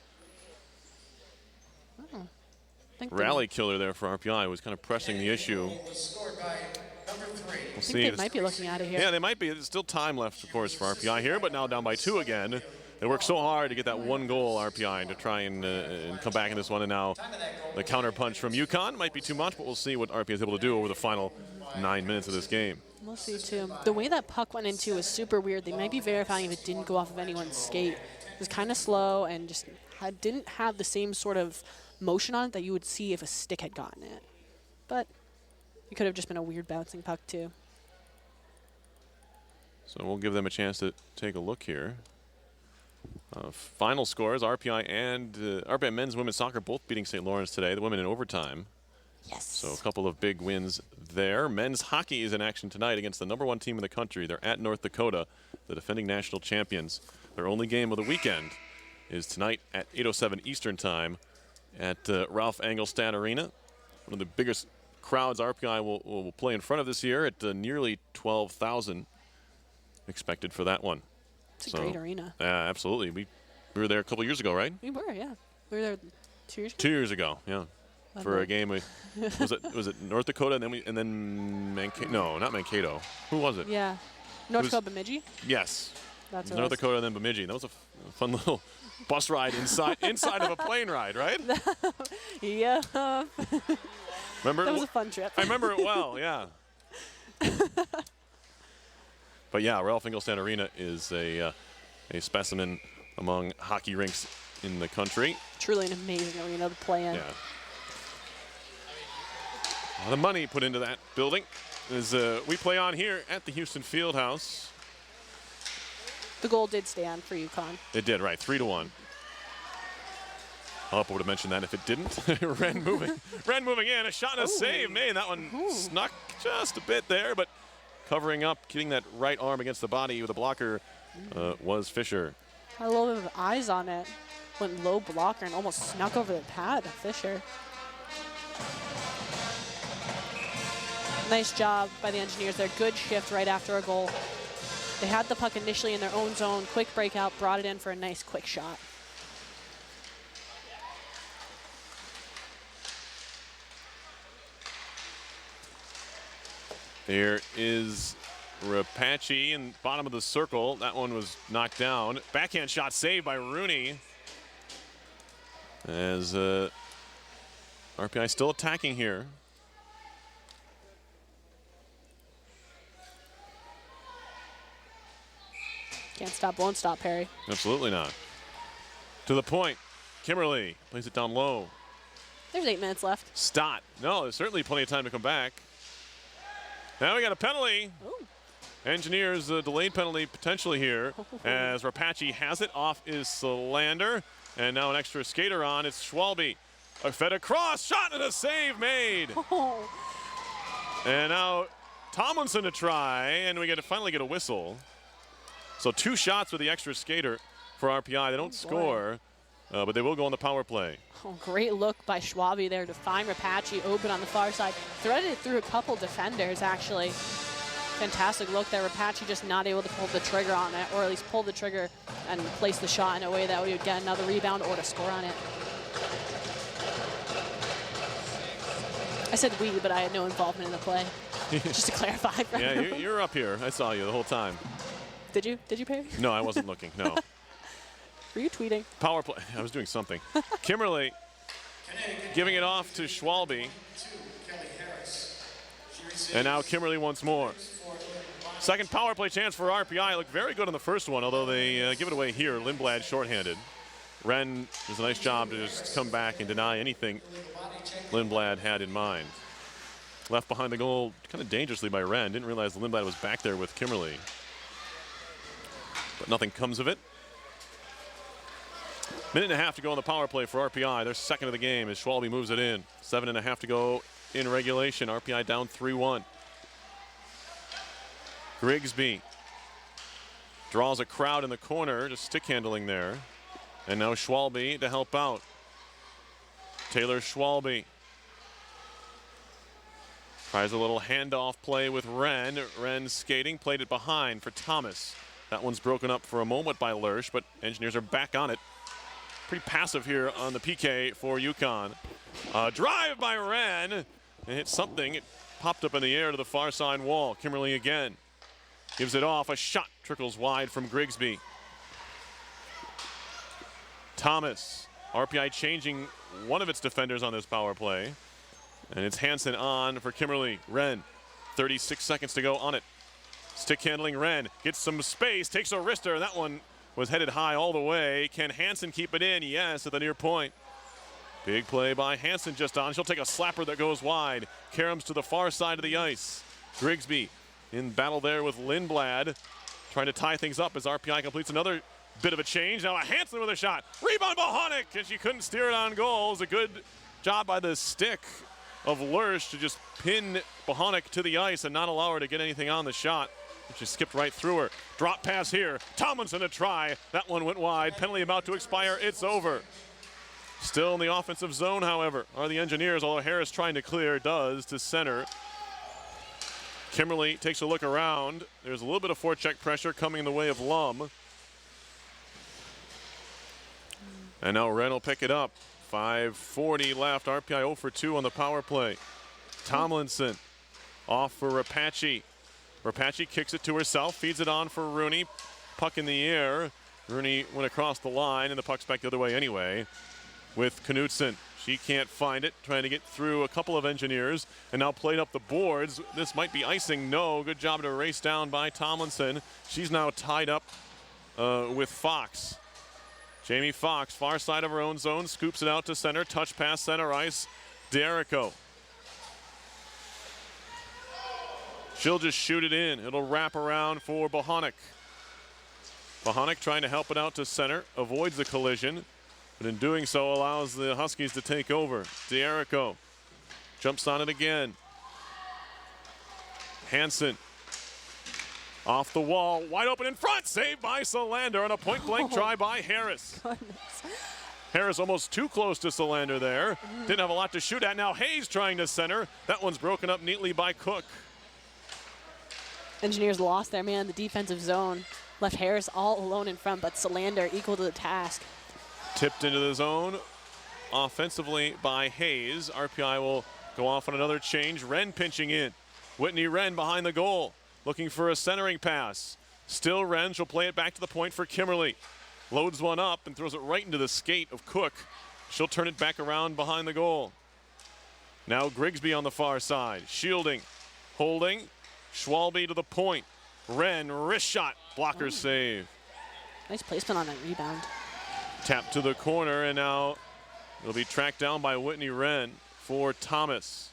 rally killer there for RPI. Was kind of pressing the issue. Scored by number 3. We'll I see. think they might be looking at it here. Yeah, they might be. There's still time left, of course, for RPI here, but now down by 2 again. They worked so hard to get that 1 goal, RPI, to try and come back in this one. And now the counter punch from UConn might be too much, but we'll see what RPI is able to do over the final 9 minutes of this game. We'll see, too. The way that puck went into was super weird. They might be verifying if it didn't go off of anyone's skate. It was kind of slow and just didn't have the same sort of motion on it that you would see if a stick had gotten it. But it could have just been a weird bouncing puck, too. So we'll give them a chance to take a look here. Final scores, RPI and RPI men's and women's soccer both beating St. Lawrence today. The women in overtime. Yes. So a couple of big wins there. Men's hockey is in action tonight against the #1 team in the country. They're at North Dakota, the defending national champions. Their only game of the weekend is tonight at 8:07 Eastern time at Ralph Engelstad Arena. One of the biggest crowds RPI will play in front of this year at nearly 12,000 expected for that one. It's a great arena. Yeah, absolutely. We were there a couple years ago, right? We were, yeah. We were there 2 years ago. 2 years ago, yeah. For a game, was it North Dakota and then Mankato? No, not Mankato. Who was it? Yeah, North Dakota Bemidji. Yes, that's North Dakota and then Bemidji. That was a fun little bus ride inside of a plane ride, right? Yeah. Remember? That was a fun trip. I remember it well. Yeah. But yeah, Ralph Engelstad Arena is a specimen among hockey rinks in the country. Truly an amazing arena to play in. Yeah. A lot of money put into that building as we play on here at the Houston Fieldhouse. The goal did stand for UConn. It did, right, 3-1. Alpa would have mentioned that if it didn't. Ren moving in, a shot and a save. Man, that one snuck just a bit there, but covering up, getting that right arm against the body with a blocker was Fisher. Had a little bit of eyes on it. Went low blocker and almost snuck over the pad of Fisher. Nice job by the Engineers there. Good shift right after a goal. They had the puck initially in their own zone. Quick breakout, brought it in for a nice quick shot. There is Rapace in bottom of the circle. That one was knocked down. Backhand shot saved by Rooney. As RPI still attacking here. Can't stop, won't stop, Perry. Absolutely not. To the point. Kimberly plays it down low. There's 8 minutes left. Stott. No, there's certainly plenty of time to come back. Now we got a penalty. Ooh. Engineers delayed penalty potentially here as Rapace has it off is Solander. And now an extra skater on. It's Schwalbe. A fed across. Shot and a save made. Oh. And now Tomlinson to try. And we finally get a whistle. So 2 shots with the extra skater for RPI. They don't score. but they will go on the power play. Oh, great look by Schwabe there to find Rapace open on the far side. Threaded it through a couple defenders, actually. Fantastic look there. Rapace just not able to pull the trigger on it, or at least pull the trigger and place the shot in a way that we would get another rebound or to score on it. I said we, but I had no involvement in the play. Just to clarify. Yeah, you're up here. I saw you the whole time. Did you? Did you, Perry? No, I wasn't looking. No. Were you tweeting? Power play. I was doing something. Kimberly giving it off to Schwalbe. And now Kimberly once more. Second power play chance for RPI. Looked very good on the first one, although they give it away here. Lindblad shorthanded. Wren does a nice job to just come back and deny anything Lindblad had in mind. Left behind the goal kind of dangerously by Wren. Didn't realize Lindblad was back there with Kimberly. But nothing comes of it. Minute and a half to go on the power play for RPI. Their second of the game as Schwalbe moves it in. 7.5 to go in regulation. RPI down 3-1. Grigsby draws a crowd in the corner, just stick handling there. And now Schwalbe to help out. Taylor Schwalbe tries a little handoff play with Wren. Wren skating, played it behind for Thomas. That one's broken up for a moment by Lersch, but Engineers are back on it. Pretty passive here on the PK for UConn. Drive by Wren. It hit something. It popped up in the air to the far side wall. Kimberly again gives it off. A shot trickles wide from Grigsby. Thomas. RPI changing one of its defenders on this power play. And it's Hansen on for Kimberly. Wren, 36 seconds to go on it. Stick handling Wren, gets some space, takes a wrister. That one was headed high all the way. Can Hansen keep it in? Yes, at the near point. Big play by Hansen just on. She'll take a slapper that goes wide. Karams to the far side of the ice. Grigsby in battle there with Lindblad, trying to tie things up as RPI completes another bit of a change. Now a Hansen with a shot. Rebound Bohonic, and she couldn't steer it on goal. It was a good job by the stick of Lersch to just pin Bohonic to the ice and not allow her to get anything on the shot. She skipped right through her. Drop pass here. Tomlinson a try. That one went wide. Penalty about to expire. It's over. Still in the offensive zone, however, are the Engineers, although Harris trying to clear does to center. Kimberly takes a look around. There's a little bit of forecheck pressure coming in the way of Lum. And now Wren will pick it up. 5:40 left. RPI 0 for 2 on the power play. Tomlinson off for Rapace. Rapace kicks it to herself, feeds it on for Rooney. Puck in the air. Rooney went across the line, and the puck's back the other way anyway with Knutson. She can't find it, trying to get through a couple of Engineers, and now played up the boards. This might be icing. No, good job to race down by Tomlinson. She's now tied up with Fox. Jamie Fox, far side of her own zone, scoops it out to center. Touch pass, center ice. D'Erico. She'll just shoot it in. It'll wrap around for Bohonic. Bohonic trying to help it out to center. Avoids the collision, but in doing so allows the Huskies to take over. D'Erico jumps on it again. Hansen off the wall, wide open in front. Saved by Solander on a point-blank try by Harris. Goodness. Harris almost too close to Solander there. Didn't have a lot to shoot at. Now Hayes trying to center. That one's broken up neatly by Cook. Engineers lost their man in the defensive zone. Left Harris all alone in front, but Solander equal to the task. Tipped into the zone offensively by Hayes. RPI will go off on another change. Wren pinching in. Whitney Wren behind the goal, looking for a centering pass. Still Wren, she'll play it back to the point for Kimberly. Loads one up and throws it right into the skate of Cook. She'll turn it back around behind the goal. Now Grigsby on the far side, shielding, holding. Schwalbe to the point. Wren, wrist shot, blocker save. Nice placement on that rebound. Tap to the corner, and now it'll be tracked down by Whitney Wren for Thomas.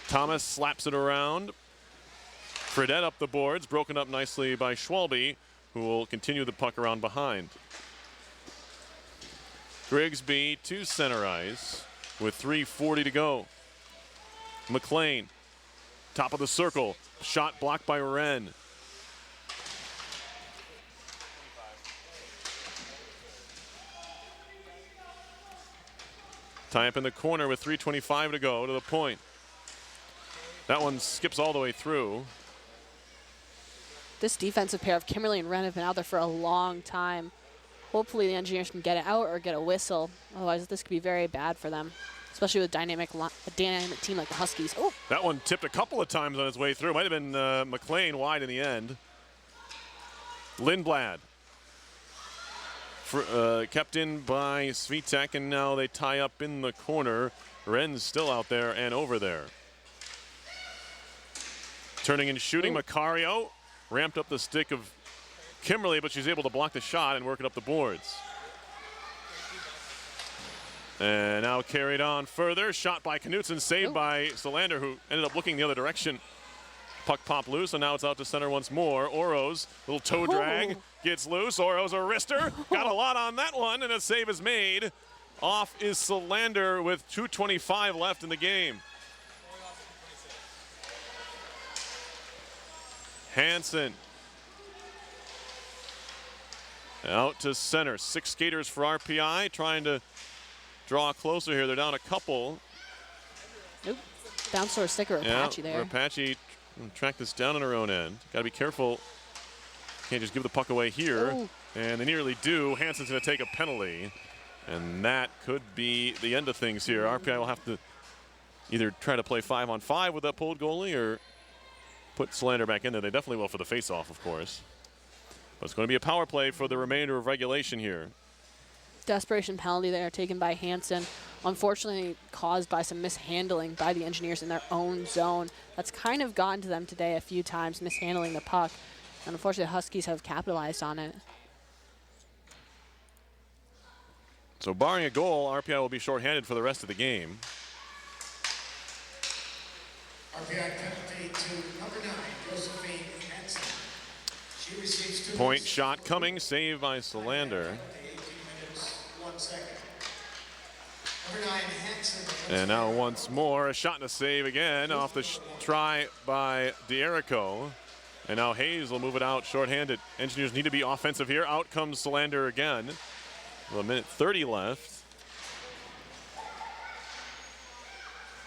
Thomas slaps it around. Fredette up the boards, broken up nicely by Schwalbe, who will continue the puck around behind. Grigsby to center ice with 3:40 to go. McLean, top of the circle, shot blocked by Wren. Tie up in the corner with 3:25 to go to the point. That one skips all the way through. This defensive pair of Kimberly and Wren have been out there for a long time. Hopefully the Engineers can get it out or get a whistle. Otherwise, this could be very bad for them, especially with a dynamic team like the Huskies. Oh, that one tipped a couple of times on its way through. Might have been McLean wide in the end. Lindblad kept in by Svitek, and now they tie up in the corner. Wren's still out there and over there. Turning and shooting, Macario ramped up the stick of Kimberly, but she's able to block the shot and work it up the boards. And now carried on further. Shot by Knutson, saved by Solander, who ended up looking the other direction. Puck popped loose, and now it's out to center once more. Oro's little toe drag gets loose. Oro's a wrister. Got a lot on that one, and a save is made. Off is Solander with 2:25 left in the game. Hansen out to center. 6 skaters for RPI, trying to draw closer here. They're down a couple. Nope. Bounce or stick or Apache there. Apache track this down on her own end. Got to be careful. Can't just give the puck away here. Ooh. And they nearly do. Hansen's going to take a penalty. And that could be the end of things here. RPI will have to either try to play 5-on-5 with that pulled goalie or put Solander back in there. They definitely will for the face-off, of course. But it's going to be a power play for the remainder of regulation here. Desperation penalty there taken by Hansen. Unfortunately caused by some mishandling by the Engineers in their own zone. That's kind of gotten to them today a few times, mishandling the puck. And unfortunately the Huskies have capitalized on it. So barring a goal, RPI will be shorthanded for the rest of the game. RPI penalty to number 9, Josephine Hansen. She receives 2 Point minutes. shot coming, saved by Solander. 18 minutes, 1 second. Number 9, Hansen. And now once more, a shot and a save again off the try by D'Erico. And now Hayes will move it out shorthanded. Engineers need to be offensive here. Out comes Solander again. With 1:30 left.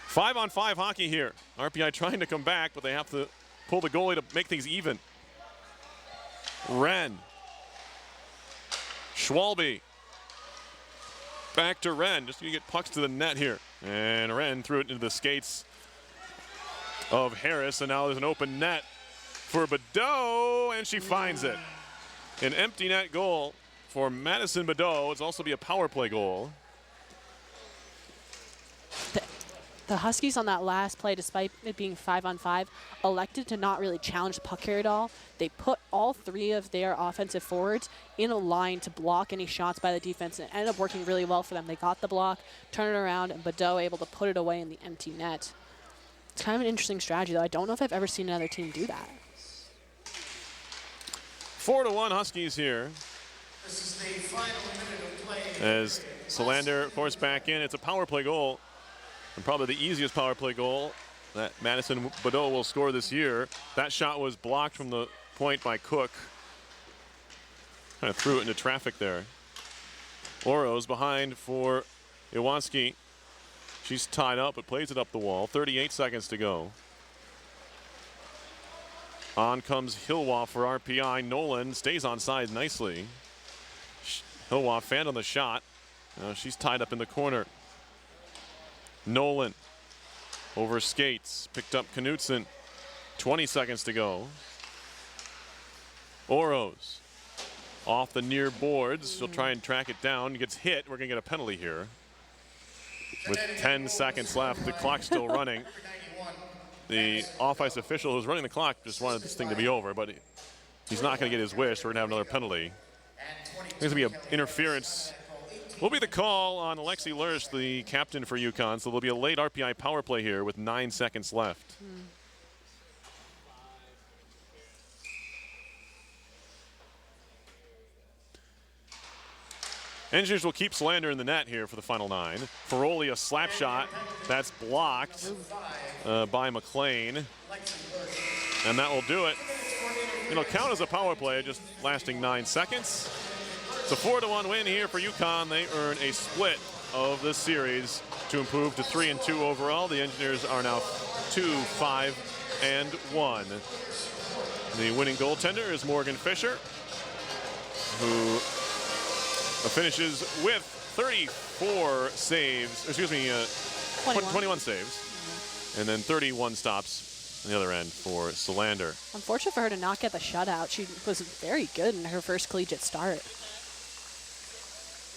5-on-5 hockey here. RPI trying to come back, but they have to pull the goalie to make things even. Wren. Schwalbe. Back to Wren. Just going to get pucks to the net here. And Wren threw it into the skates of Harris. And now there's an open net for Badeau, and she finds it. An empty net goal for Madison Badeau. It's also be a power play goal. The Huskies on that last play, despite it being 5-on-5, elected to not really challenge the puck carrier at all. They put all 3 of their offensive forwards in a line to block any shots by the defense, and it ended up working really well for them. They got the block, turned it around, and Badeau able to put it away in the empty net. It's kind of an interesting strategy, though. I don't know if I've ever seen another team do that. 4-1 Huskies here. This is the final minute of play. As Solander, of course, back in. It's a power play goal. And probably the easiest power play goal that Madison Badeau will score this year. That shot was blocked from the point by Cook. Kind of threw it into traffic there. Oro's behind for Iwanski. She's tied up, but plays it up the wall. 38 seconds to go. On comes Hilwa for RPI. Nolan stays on side nicely. Hilwa fanned on the shot. She's tied up in the corner. Nolan over skates, picked up Knutson. 20 seconds to go. Oro's off the near boards. She'll try and track it down. Gets hit. We're going to get a penalty here. With 10 seconds left, the clock's still running. The off-ice official who's running the clock just wanted this thing to be over, but he's not going to get his wish. We're going to have another penalty. There's going to be an interference. Will be the call on Alexi Lurch, the captain for UConn. So there'll be a late RPI power play here with 9 seconds left. Engineers will keep Solander in the net here for the final 9. Ferroli, a slap shot. That's blocked by McLean. And that will do it. It'll count as a power play, just lasting 9 seconds. It's a 4-1 win here for UConn. They earn a split of this series to improve to 3-2 overall. The Engineers are now 2-5-1. The winning goaltender is Morgan Fisher, who finishes with 34 saves, 21 saves, and then 31 stops on the other end for Solander. Unfortunate for her to not get the shutout. She was very good in her first collegiate start.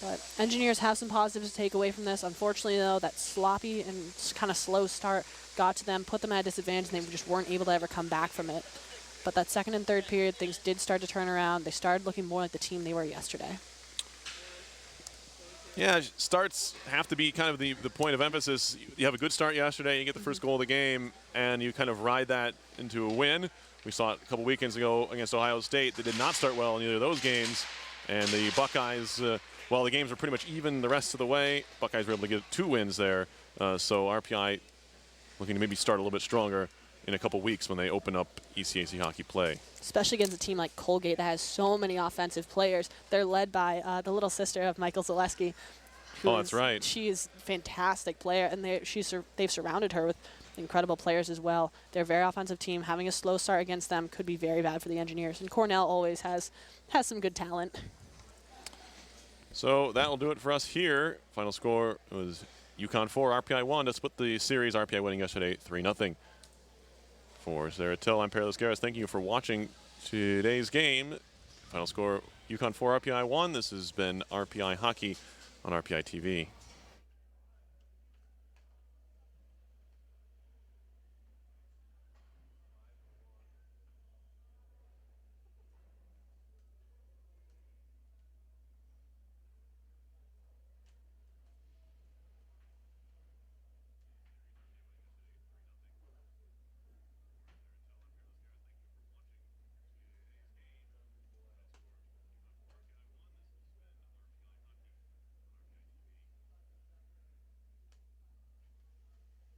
But Engineers have some positives to take away from this. Unfortunately, though, that sloppy and kind of slow start got to them, put them at a disadvantage, and they just weren't able to ever come back from it. But that second and third period, things did start to turn around. They started looking more like the team they were yesterday. Yeah, starts have to be kind of the point of emphasis. You have a good start yesterday, you get the first goal of the game, and you kind of ride that into a win. We saw it a couple weekends ago against Ohio State. They did not start well in either of those games, and the Buckeyes, while the games were pretty much even the rest of the way, Buckeyes were able to get 2 wins there. So RPI looking to maybe start a little bit stronger in a couple weeks when they open up ECAC hockey play. Especially against a team like Colgate that has so many offensive players. They're led by the little sister of Michael Zaleski. Oh, that's right. She is a fantastic player, and they've surrounded her with incredible players as well. They're a very offensive team. Having a slow start against them could be very bad for the Engineers. And Cornell always has some good talent. So that will do it for us here. Final score was UConn 4, RPI 1 to split the series. RPI winning yesterday 3-0. For Sarah Till, I'm Perilous Garris. Thank you for watching today's game. Final score, UConn 4, RPI 1. This has been RPI Hockey on RPI TV.